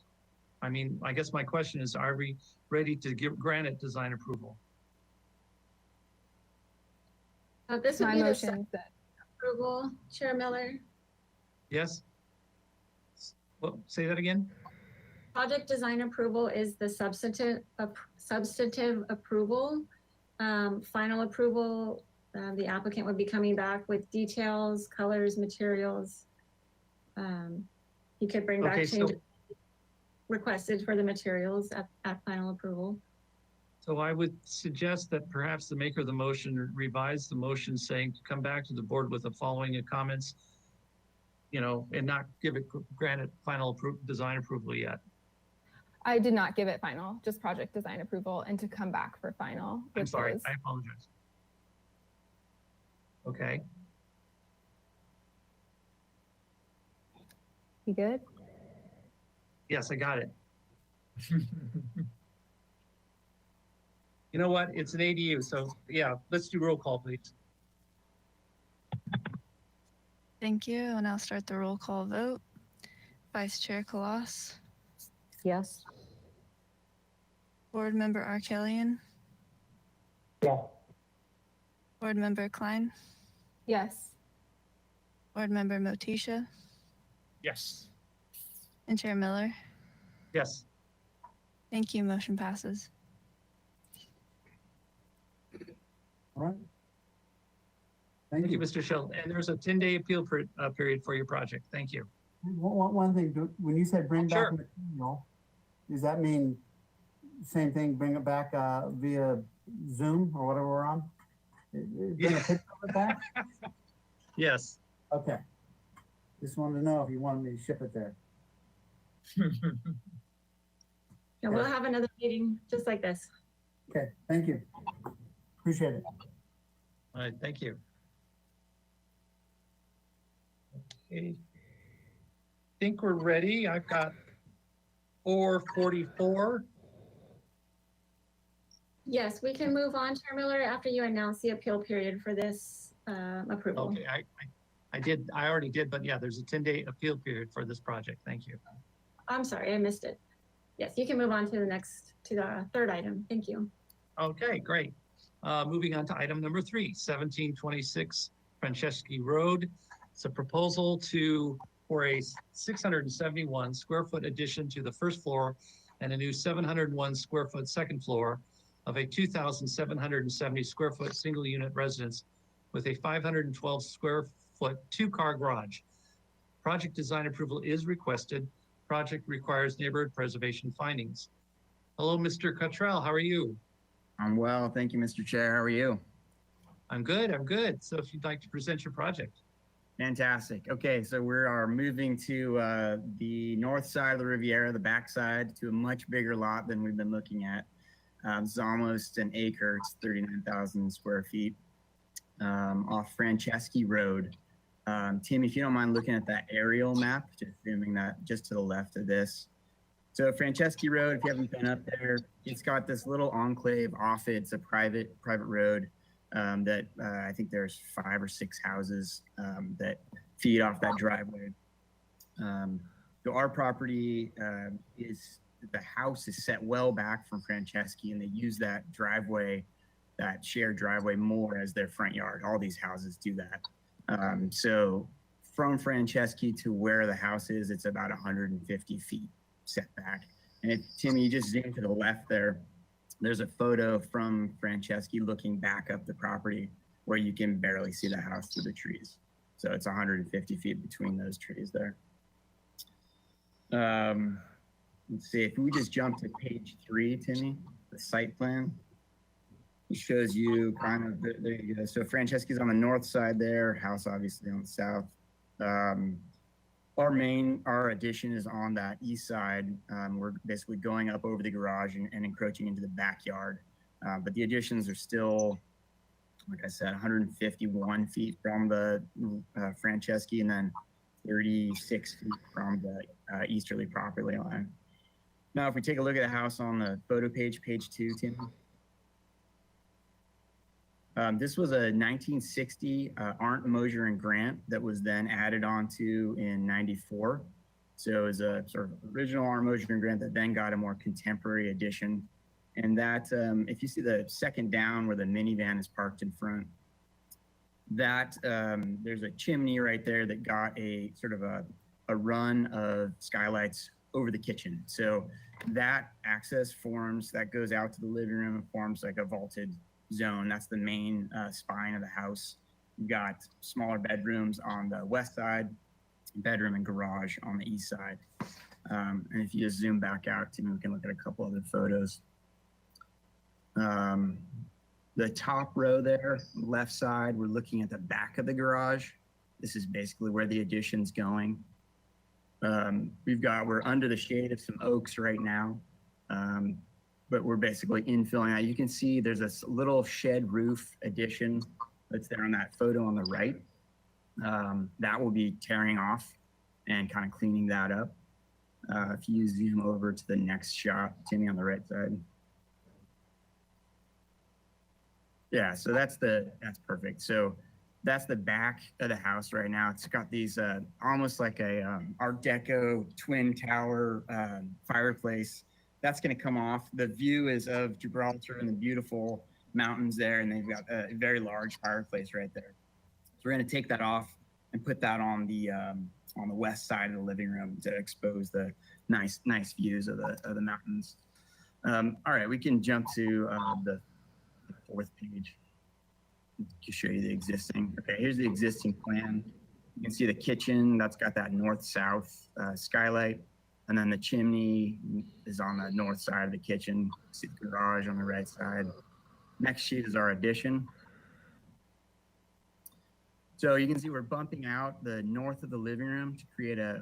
I mean, I guess my question is, are we ready to grant it design approval? This would My be the motion second that approval, Chair Miller. Yes? Well, say that again? Project design approval is the substantive approval. Final approval, the applicant would be coming back with details, colors, materials. He could bring back Okay, so- changes requested for the materials at final approval. So I would suggest that perhaps the maker of the motion revise the motion saying to come back to the board with the following comments, and not grant it final design approval yet. I did not give it final, just project design approval, and to come back for final. I'm which sorry, was- I apologize. Okay, You good? yes, I got it. You know what? It's an ADU, so yeah, let's do roll call, please. Thank you. And I'll start the roll call vote. Vice Chair Kalas, Yes? Board Member Arkelian, Yeah. Board Member Klein, Yes. Board Member Motisha, Yes. and Chair Miller. Yes, Thank you. Motion passes. All right. thank you, Mr. Sheldon. And there's a 10-day appeal period for your project. Thank you. One thing, when you said bring back Sure. material, does that mean same thing, bring it back via Zoom or whatever we're on? Bring a picture of it back? Yes. Okay. Just wanted to know if you wanted me to ship it there. And we'll have another meeting just like this. Okay, thank you. Appreciate it. All right, thank you. Okay. Think we're ready. I've got 4:44. Yes, we can move on, Chair Miller, after you announce the appeal period for this approval. Okay, I already did, but yeah, there's a 10-day appeal period for this project. Thank you. I'm sorry, I missed it. Yes, you can move on to the third item. Thank you. Okay, great. Moving on to item number 3, 1726 Franceschi Road. It's a proposal for a 671 square foot addition to the first floor and a new 701 square foot second floor of a 2,770 square foot single unit residence with a 512 square foot two-car garage. Project design approval is requested. Project requires neighborhood preservation findings. Hello, Mr. Cottrell, how are you? I'm well, thank you, Mr. Chair. How are you? I'm good, I'm good. So if you'd like to present your project. Fantastic. Okay, so we are moving to the north side of the Riviera, the backside, to a much bigger lot than we've been looking at. This is almost an acre. It's 39,000 square feet off Franceschi Road. Tim, if you don't mind looking at that aerial map, just zooming that just to the left of this. So Franceschi Road, if you haven't been up there, it's got this little enclave off it. It's a private road that I think there's 5 or 6 houses that feed off that driveway. So our property the house is set well back from Franceschi, and they use that driveway, that shared driveway, more as their front yard. All these houses do that. So from Franceschi to where the house is, it's about 150 feet setback. And if Timmy, you just zoom to the left there, there's a photo from Franceschi looking back up the property where you can barely see the house through the trees. So it's 150 feet between those trees there. Let's see, if we just jump to page 3, Timmy, the site plan. It shows you kind of, there you go. So Franceschi's on the north side there, house obviously on the south. Our addition is on that east side. We're basically going up over the garage and encroaching into the backyard. But the additions are still, like I said, 151 feet from the Franceschi, and then 36 feet from the easterly property line. Now, if we take a look at the house on the photo page, page 2, Tim. This was a 1960 Arndt, Mosier, and Grant that was then added onto in 94. So it was a sort of original Arndt, Mosier, and Grant that then got a more contemporary addition. And that, if you see the second down where the minivan is parked in front, that there's a chimney right there that got a sort of a run of skylights over the kitchen. So that access forms, that goes out to the living room and forms like a vaulted zone. That's the main spine of the house. You've got smaller bedrooms on the west side, bedroom and garage on the east side. And if you just zoom back out, Tim, we can look at a couple other photos. The top row there, left side, we're looking at the back of the garage. This is basically where the addition's going. We're under the shade of some oaks right now. But we're basically infilling out. You can see there's a little shed roof addition that's there on that photo on the right. That will be tearing off and kind of cleaning that up. If you zoom over to the next shot, Timmy, on the right side. Yeah, so that's perfect. So that's the back of the house right now. It's got these almost like a Art Deco twin tower fireplace. That's going to come off. The view is of Gibraltar and the beautiful mountains there, and they've got a very large fireplace right there. So we're going to take that off and put that on the west side of the living room to expose the nice views of the mountains. All right, we can jump to the 4th page to show you the existing. Okay, here's the existing plan. You can see the kitchen that's got that north-south skylight. And then the chimney is on the north side of the kitchen. See the garage on the right side. Next sheet is our addition. So you can see we're bumping out the north of the living room to create a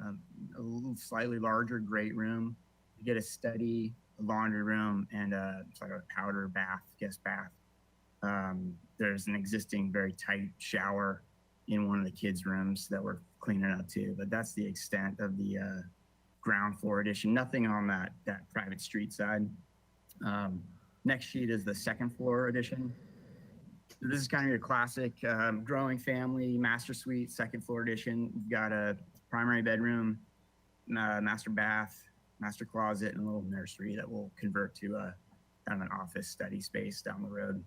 little slightly larger great room. You get a study, a laundry room, and it's like a powder bath, guest bath. There's an existing very tight shower in one of the kids' rooms that we're cleaning up too. But that's the extent of the ground floor addition, nothing on that private street side. Next sheet is the 2nd floor addition. So this is kind of your classic growing family master suite 2nd floor addition. You've got a primary bedroom, master bath, master closet, and a little nursery that will convert to a kind of an office study space down the road.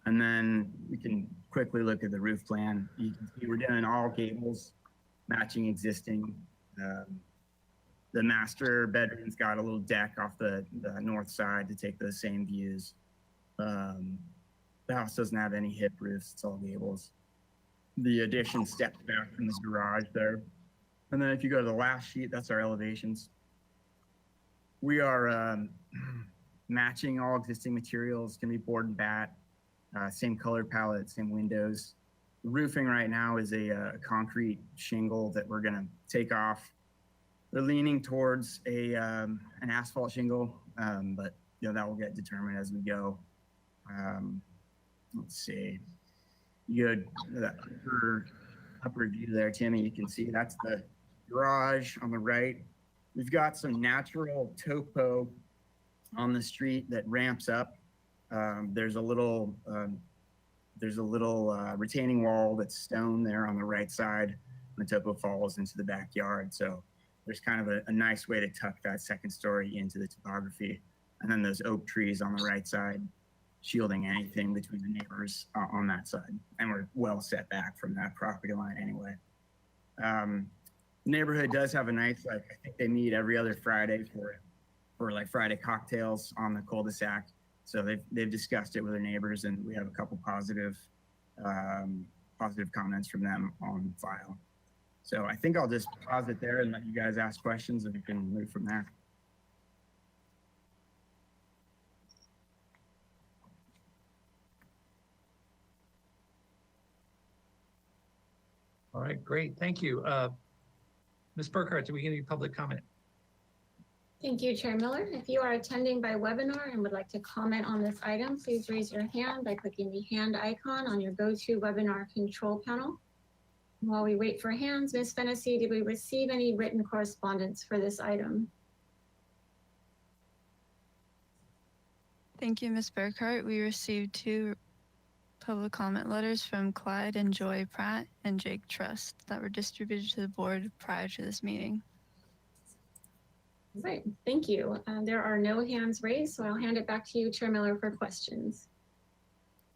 And then we can quickly look at the roof plan. You can see we're doing all gables matching existing. The master bedroom's got a little deck off the north side to take those same views. The house doesn't have any hip roofs, it's all gables. the addition steps back from this garage there. And then if you go to the last sheet, that's our elevations. We are matching all existing materials, gonna be board and bat, same color palette, same windows. The roofing right now is a concrete shingle that we're gonna take off. They're leaning towards an asphalt shingle, but that will get determined as we go. Let's see. You had upper view there, Timmy. You can see that's the garage on the right. We've got some natural topo on the street that ramps up. There's a little retaining wall that's stone there on the right side. The topo falls into the backyard, so there's kind of a nice way to tuck that second story into the topography. And then those oak trees on the right side, shielding anything between the neighbors on that side. And we're well set back from that property line anyway. The neighborhood does have a nice, I think they meet every other Friday for like Friday cocktails on the cul-de-sac. So they've discussed it with their neighbors, and we have a couple positive comments from them on file. So I think I'll just pause it there and let you guys ask questions, and we can move from there. All right, great, thank you. Ms. Burkhart, do we get any public comment? Thank you, Chair Miller. If you are attending by webinar and would like to comment on this item, please raise your hand by clicking the hand icon on your GoToWebinar control panel. While we wait for hands, Ms. Fennessy, did we receive any written correspondence for this item? Thank you, Ms. Burkhart. We received 2 public comment letters from Clyde and Joy Pratt and Jake Trust that were distributed to the board prior to this meeting. Right, thank you. There are no hands raised, so I'll hand it back to you, Chair Miller, for questions.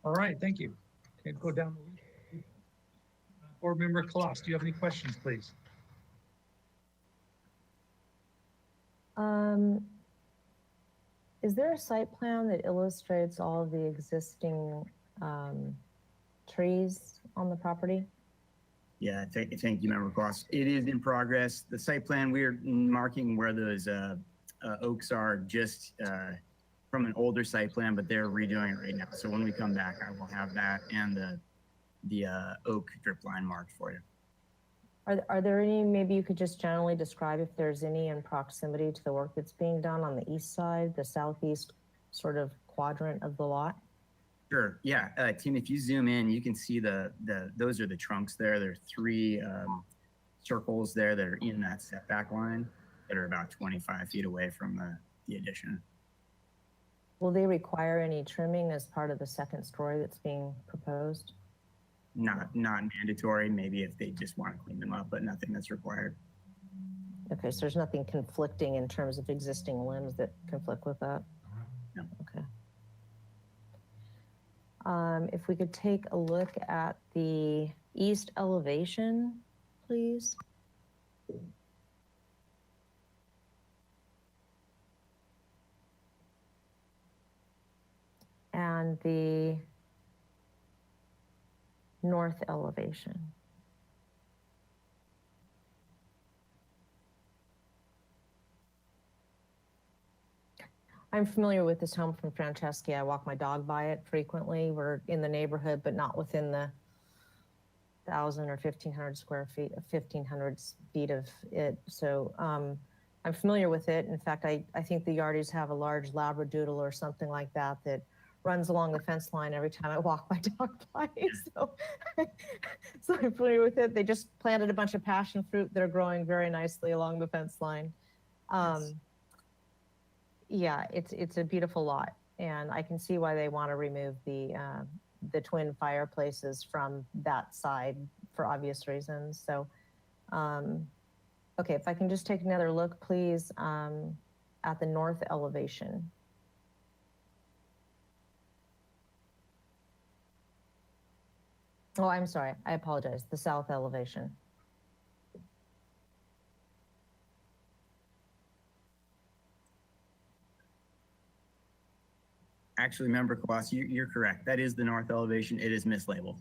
All right, thank you. Okay, go down the list. Board Member Kloss, do you have any questions, please? Is there a site plan that illustrates all of the existing trees on the property? Yeah, thank you, Member Kloss. It is in progress. The site plan, we're marking where those oaks are just from an older site plan, but they're redoing it right now. So when we come back, I will have that and the oak drip line marked for you. Are there any, maybe you could just generally describe if there's any in proximity to the work that's being done on the east side, the southeast sort of quadrant of the lot? Sure. Yeah, Tim, if you zoom in, you can see those are the trunks there. There are 3 circles there that are in that setback line that are about 25 feet away from the addition. Will they require any trimming as part of the second story that's being proposed? Not mandatory. Maybe if they just want to clean them up, but nothing that's required. Okay, so there's nothing conflicting in terms of existing limbs that conflict with that? No. Okay. If we could take a look at the east elevation, please. And the north elevation. I'm familiar with this home from Franceschi. I walk my dog by it frequently. We're in the neighborhood, but not within the 1,000 or 1,500 square feet, 1,500 feet of it. So I'm familiar with it. In fact, I think the Yardies have a large Labradoodle or something like that that runs along the fence line every time I walk my dog by. So I'm familiar with it. They just planted a bunch of passion fruit that are growing very nicely along the fence line. Yeah, it's a beautiful lot, and I can see why they want to remove the twin fireplaces from that side for obvious reasons. So, okay, if I can just take another look, please, at the north elevation. Oh, I'm sorry. I apologize. The south elevation. Actually, Member Kloss, you're correct. That is the north elevation. It is mislabeled.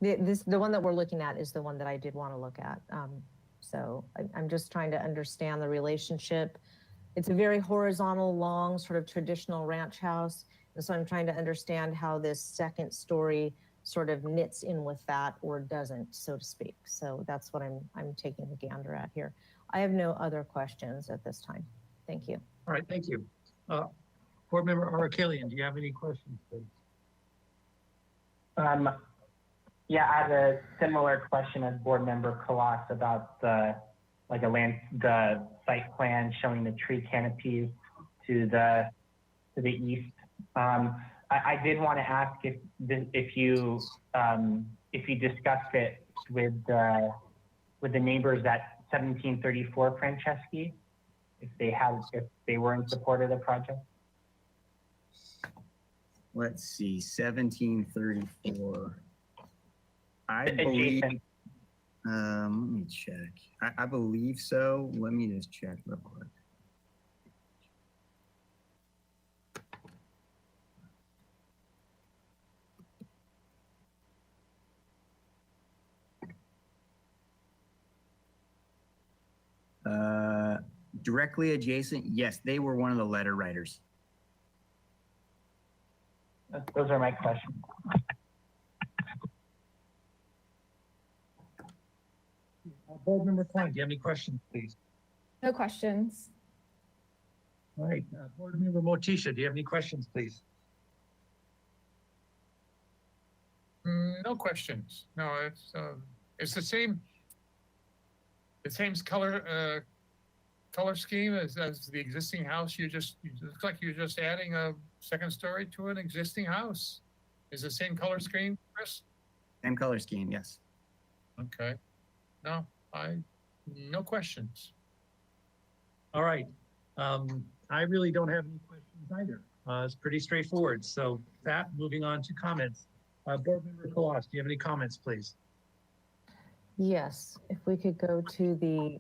The one that we're looking at is the one that I did want to look at. So I'm just trying to understand the relationship. It's a very horizontal, long, sort of traditional ranch house. And so I'm trying to understand how this second story sort of knits in with that or doesn't, so to speak. So that's what I'm taking a gander at here. I have no other questions at this time. Thank you. All right, thank you. Board Member Arakalian, do you have any questions, please? Yeah, I have a similar question as Board Member Kalas about the site plan showing the tree canopies to the east. I did want to ask if you discussed it with the neighbors at 1734 Franceschi, if they were in support of the project. Let's see, 1734. I believe, Adjacent. let me check. I believe so. Let me just check real quick. Directly adjacent, yes, they were one of the letter writers. Those are my questions. Board Member Klein, do you have any questions, please? No questions. All right, Board Member Motisha, do you have any questions, please? No questions. No, it's the same color scheme as the existing house. It looks like you're just adding a second story to an existing house. Is the same color scheme, Chris? Same color scheme, yes. Okay. No questions. All right. I really don't have any questions either. It's pretty straightforward. So that, moving on to comments. Board Member Kalas, do you have any comments, please? Yes, if we could go to the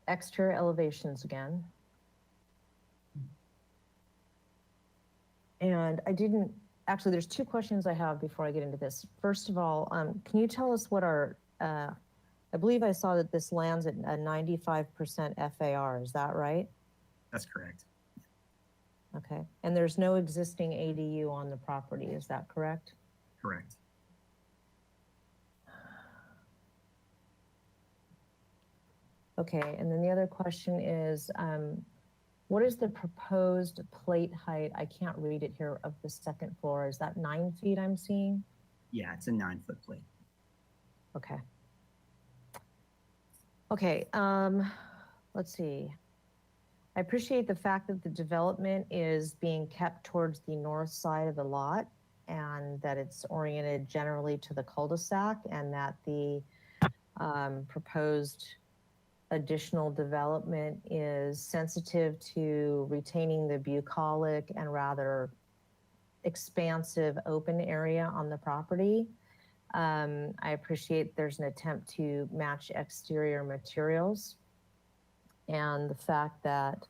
exterior elevations again. And actually, there's two questions I have before I get into this. First of all, can you tell us what I believe I saw that this lands at a 95% FAR, is that right? That's correct. Okay, and there's no existing ADU on the property, is that correct? Correct. Okay, and then the other question is, what is the proposed plate height? I can't read it here of the second floor. Is that 9 feet I'm seeing? Yeah, it's a 9-foot plate. Okay. Okay, let's see. I appreciate the fact that the development is being kept towards the north side of the lot and that it's oriented generally to the cul-de-sac and that the proposed additional development is sensitive to retaining the bucolic and rather expansive open area on the property. I appreciate there's an attempt to match exterior materials and the fact that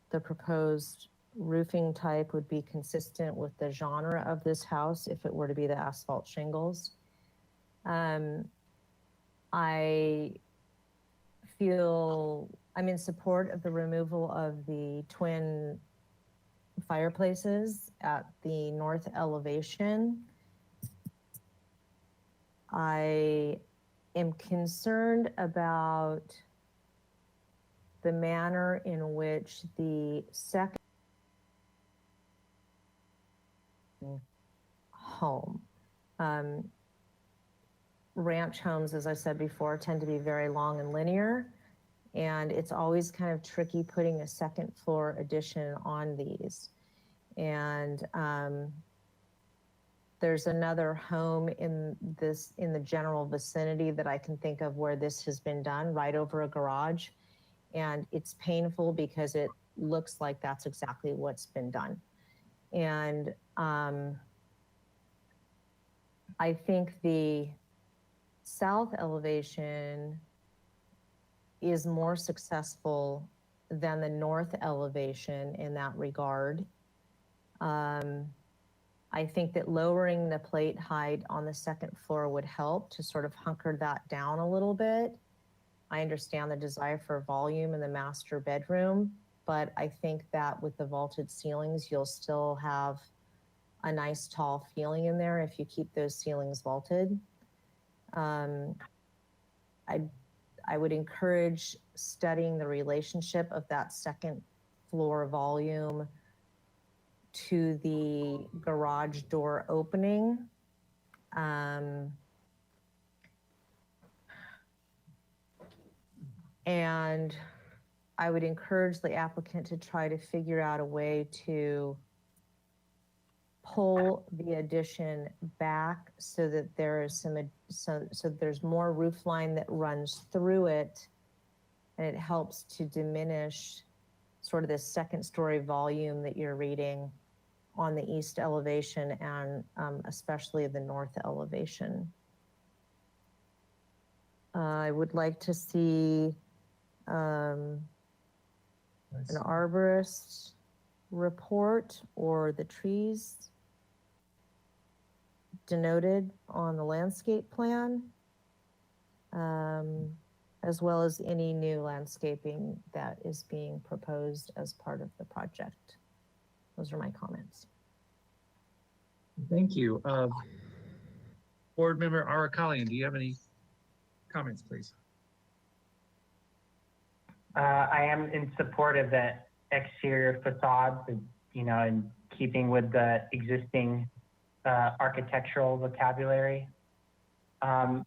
the proposed roofing type would be consistent with the genre of this house if it were to be the asphalt shingles. I feel I'm in support of the removal of the twin fireplaces at the north elevation. I am concerned about the manner in which the second home, ranch homes, as I said before, tend to be very long and linear, and it's always kind of tricky putting a second floor addition on these. And there's another home in the general vicinity that I can think of where this has been done, right over a garage. And it's painful because it looks like that's exactly what's been done. And I think the south elevation is more successful than the north elevation in that regard. I think that lowering the plate height on the second floor would help to sort of hunker that down a little bit. I understand the desire for volume in the master bedroom, but I think that with the vaulted ceilings, you'll still have a nice tall feeling in there if you keep those ceilings vaulted. I would encourage studying the relationship of that second floor volume to the garage door opening. And I would encourage the applicant to try to figure out a way to pull the addition back so that there is so there's more roof line that runs through it, and it helps to diminish sort of this second story volume that you're reading on the east elevation and especially the north elevation. I would like to see an arborist report or the trees denoted on the landscape plan, as well as any new landscaping that is being proposed as part of the project. Those are my comments. Thank you. Board Member Arakalian, do you have any comments, please? I am in support of the exterior facades, in keeping with the existing architectural vocabulary. I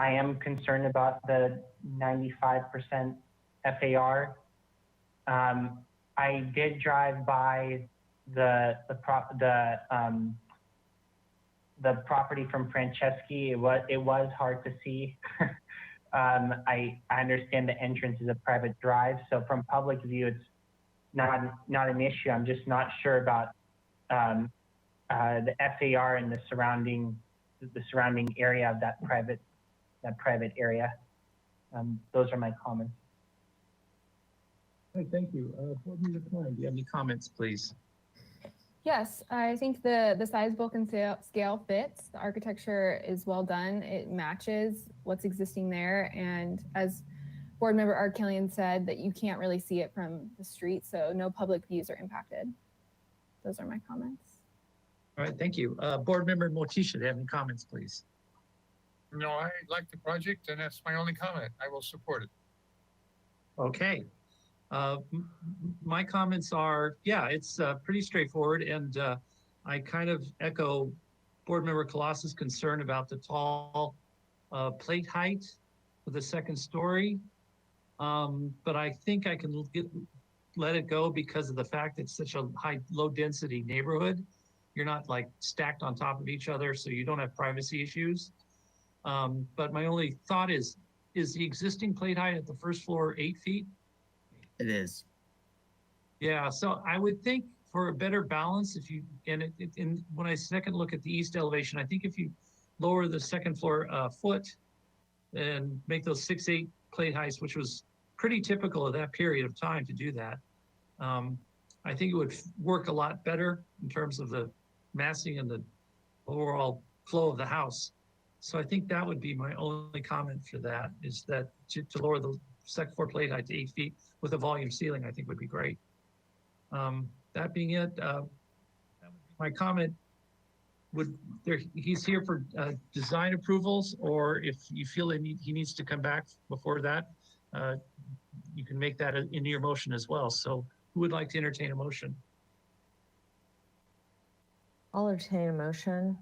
am concerned about the 95% FAR. I did drive by the property from Franceschi. It was hard to see. I understand the entrance is a private drive, so from public view, it's not an issue. I'm just not sure about the FAR and the surrounding area of that private area. Those are my comments. All right, thank you. Board Member Klein, do you have any comments, please? Yes, I think the size, bulk, and scale fits. The architecture is well done. It matches what's existing there. And as Board Member Arkillian said, that you can't really see it from the street, so no public views are impacted. Those are my comments. All right, thank you. Board Member Motisha, do you have any comments, please? No, I like the project, and that's my only comment. I will support it. Okay. My comments are, yeah, it's pretty straightforward, and I kind of echo Board Member Colossus' concern about the tall plate height for the second story. But I think I can let it go because of the fact it's such a low density neighborhood. You're not like stacked on top of each other, so you don't have privacy issues. But my only thought is the existing plate height at the first floor 8 feet? It is. Yeah, so I would think for a better balance, if you, and when I second look at the east elevation, I think if you lower the second floor foot and make those 6'8" plate heights, which was pretty typical of that period of time to do that, I think it would work a lot better in terms of the massing and the overall flow of the house. So I think that would be my only comment for that, is that to lower the second floor plate height to 8 feet with a volume ceiling, I think would be great. That being it, my comment he's here for design approvals, or if you feel he needs to come back before that, you can make that into your motion as well. So who would like to entertain a motion? I'll entertain a motion.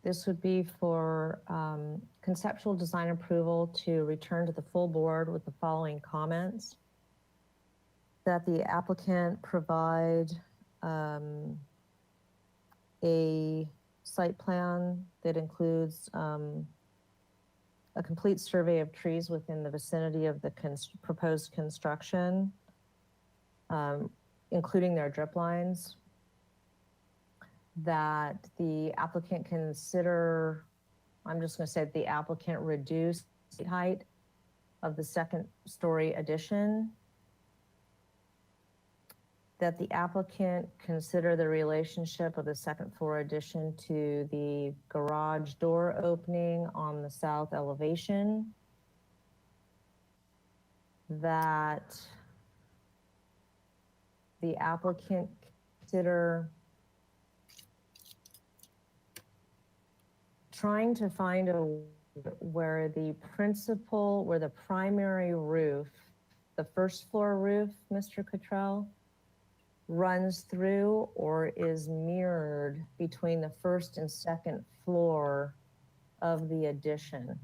This would be for conceptual design approval to return to the full board with the following comments. That the applicant provide a site plan that includes a complete survey of trees within the vicinity of the proposed construction, including their drip lines. That the applicant consider, I'm just going to say the applicant reduce the height of the second story addition. that the applicant consider the relationship of the second floor addition to the garage door opening on the south elevation. That the applicant consider trying to find where the primary roof, the first floor roof, Mr. Cottrell, runs through or is mirrored between the first and second floor of the addition.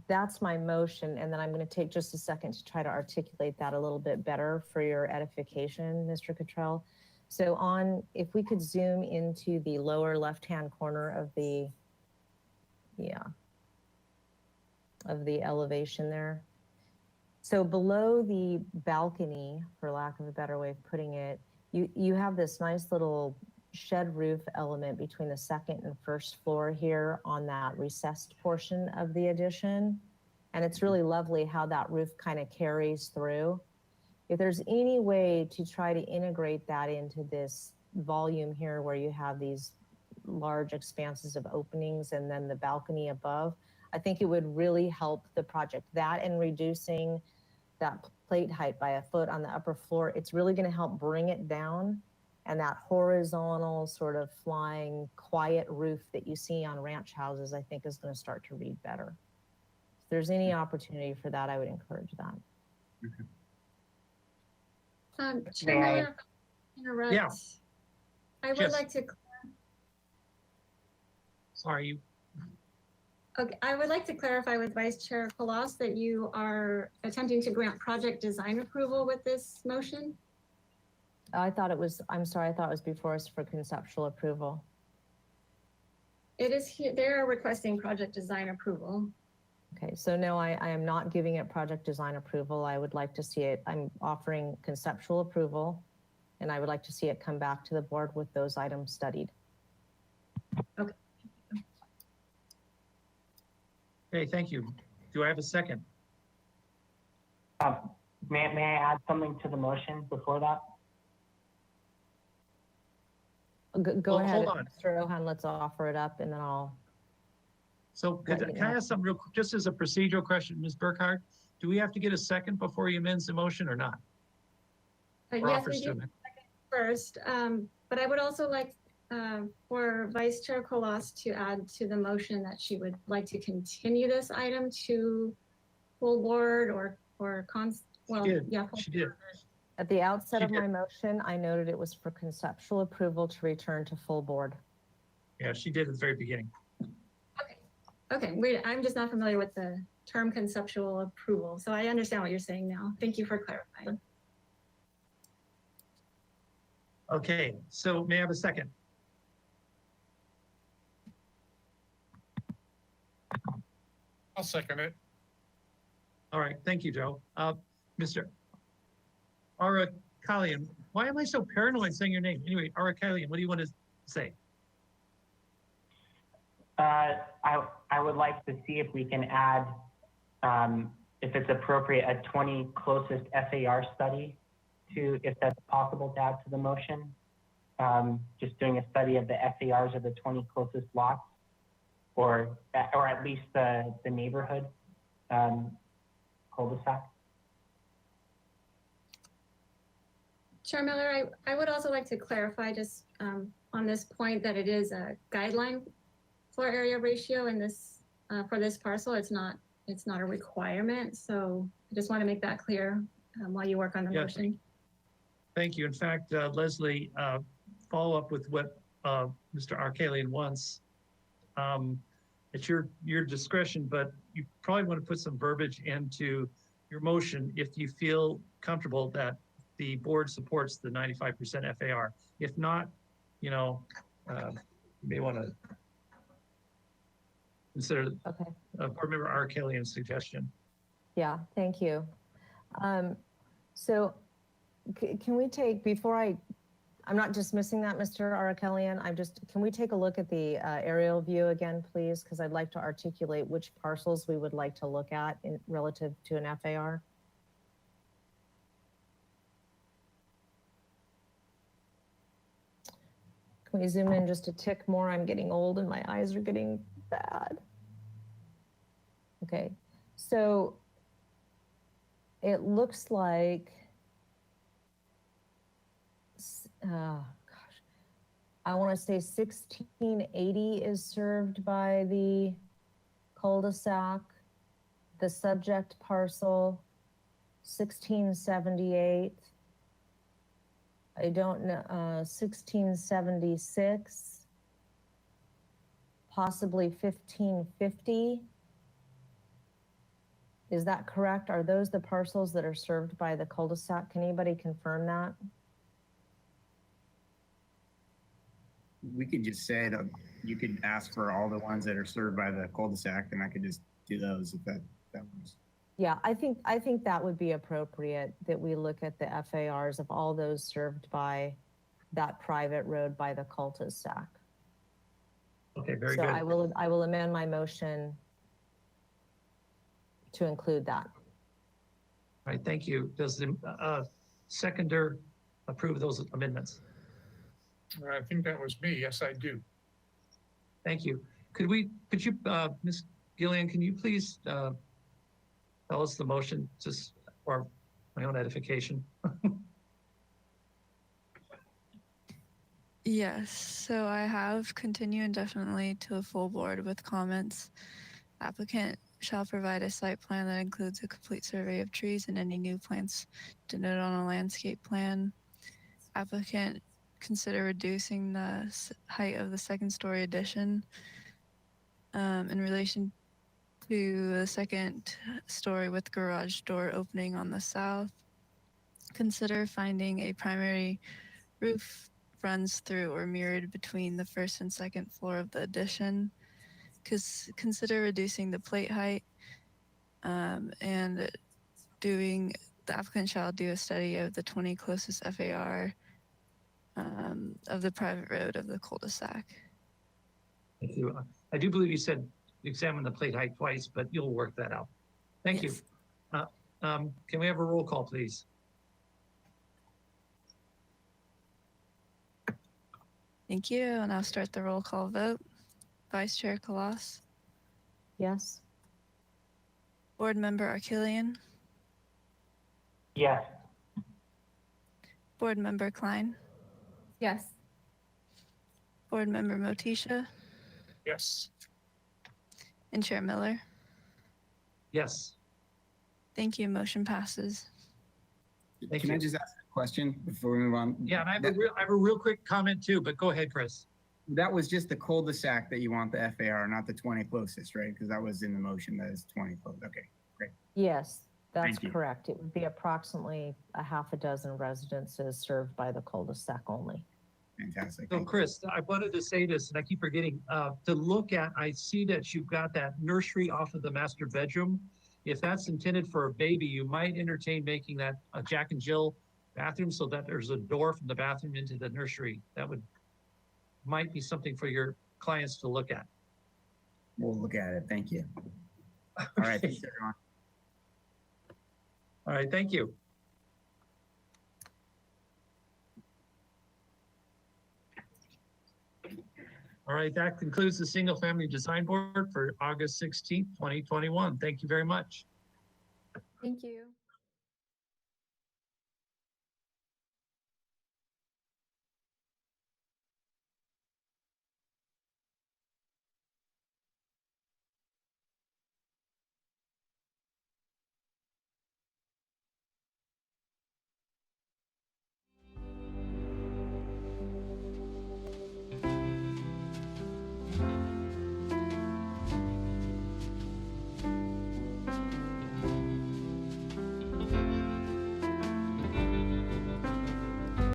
That's my motion, and then I'm going to take just a second to try to articulate that a little bit better for your edification, Mr. Cottrell. So if we could zoom into the lower left-hand corner of the, of the elevation there. So below the balcony, for lack of a better way of putting it, you have this nice little shed roof element between the second and first floor here on that recessed portion of the addition. And it's really lovely how that roof kind of carries through. If there's any way to try to integrate that into this volume here where you have these large expanses of openings and then the balcony above, I think it would really help the project. That and reducing that plate height by a foot on the upper floor, it's really going to help bring it down. And that horizontal sort of flying quiet roof that you see on ranch houses, I think is going to start to read better. If there's any opportunity for that, I would encourage that. Chair Miller, interrupt. Yeah. I would Yes. like to, Sorry, okay, I would like to clarify with Vice Chair Colas that you are attempting to grant project design approval with this motion. I'm sorry, I thought it was before us for conceptual approval. It is here, they're requesting project design approval. Okay, so no, I am not giving it project design approval. I would like to see it, I'm offering conceptual approval, and I would like to see it come back to the board with those items studied. Okay. okay, thank you. Do I have a second? May I add something to the motion before that? Go Well, ahead, hold on. Mr. Rohan, let's offer it up and then I'll, So Let can me can I know. ask something real quick, just as a procedural question, Ms. Burkhardt? Do we have to get a second before he amends the motion or not? Or Yes, offers we to do amend? first, but I would also like for Vice Chair Colas to add to the motion that she would like to continue this item to full board or well, did. yeah. full She did. at the outset She of did. my motion, I noted it was for conceptual approval to return to full board. Yeah, she did at the very beginning. Okay, I'm just not familiar with the term conceptual approval, so I understand what you're saying now. Thank you for clarifying. Okay, so may I have a second? I'll second it. All right, thank you, Joe. Mr. Arakalian, why am I so paranoid saying your name? Anyway, Arakalian, what do you want to say? I would like to see if we can add, if it's appropriate, a 20 closest FAR study to, if that's possible to add to the motion. Just doing a study of the FARs of the 20 closest lots, or at least the neighborhood cul-de-sac. Chair Miller, I would also like to clarify just on this point that it is a guideline floor area ratio in this for this parcel. It's not a requirement. So I just want to make that clear while you work on the Yeah. motion. Thank you. In fact, Leslie, follow up with what Mr. Arkalian wants. It's your discretion, but you probably want to put some verbiage into your motion if you feel comfortable that the board supports the 95% FAR. If not, you may want to consider Okay. Board Member Arkalian's suggestion. Yeah, thank you. So can we take, I'm not dismissing that, Mr. Arakelian, can we take a look at the aerial view again, please? Because I'd like to articulate which parcels we would like to look at relative to an FAR. Can we zoom in just a tick more? I'm getting old and my eyes are getting bad. Okay, so it looks like, gosh, I want to say 1680 is served by the cul-de-sac. The subject parcel, 1678. I don't know, 1676, possibly 1550. Is that correct? Are those the parcels that are served by the cul-de-sac? Can anybody confirm that? We could just say that you could ask for all the ones that are served by the cul-de-sac, and I could just do those if that was. Yeah, I think that would be appropriate, that we look at the FARs of all those served by that private road by the cul-de-sac. Okay, very So good. I will amend my motion to include that. All right, thank you. Does the seconder approve those amendments? I think that was me. Yes, I do. Thank you. Could you, Ms. Gillian, can you please tell us the motion, just for my own edification? Yes, so I have continue indefinitely to the full board with comments. Applicant shall provide a site plan that includes a complete survey of trees and any new plants denoted on a landscape plan. Applicant consider reducing the height of the second story addition in relation to the second story with garage door opening on the south. Consider finding a primary roof runs through or mirrored between the first and second floor of the addition. Consider reducing the plate height and the applicant shall do a study of the 20 closest FAR of the private road of the cul-de-sac. Thank you. I do believe you said examine the plate height twice, but you'll work that out. Thank Yes. you. Can we have a roll call, please? Thank you, and I'll start the roll call vote. Vice Chair Kalas, Yes? Board Member Arkelian, Yes. Board Member Klein, Yes. Board Member Motisha, Yes. and Chair Miller. Yes. Thank you, motion passes. Thank Can I you. just ask a question before we move on? Yeah, and I have a real quick comment too, but go ahead, Chris. That was just the cul-de-sac that you want the FAR, not the 20 closest, right? Because that was in the motion, that is 20 close. Okay, Yes, that's Thank you. correct. It would be approximately a half a dozen residences served by the cul-de-sac only. fantastic. So Chris, I wanted to say this, and I keep forgetting, to look at, I see that you've got that nursery off of the master bedroom. If that's intended for a baby, you might entertain making that a Jack and Jill bathroom so that there's a door from the bathroom into the nursery. That might be something for your clients to look at. We'll look at it. Thank you. All right, thanks everyone. All right, thank you. All right, that concludes the Single Family Design Board for August 16th, 2021. Thank you very much. Thank you.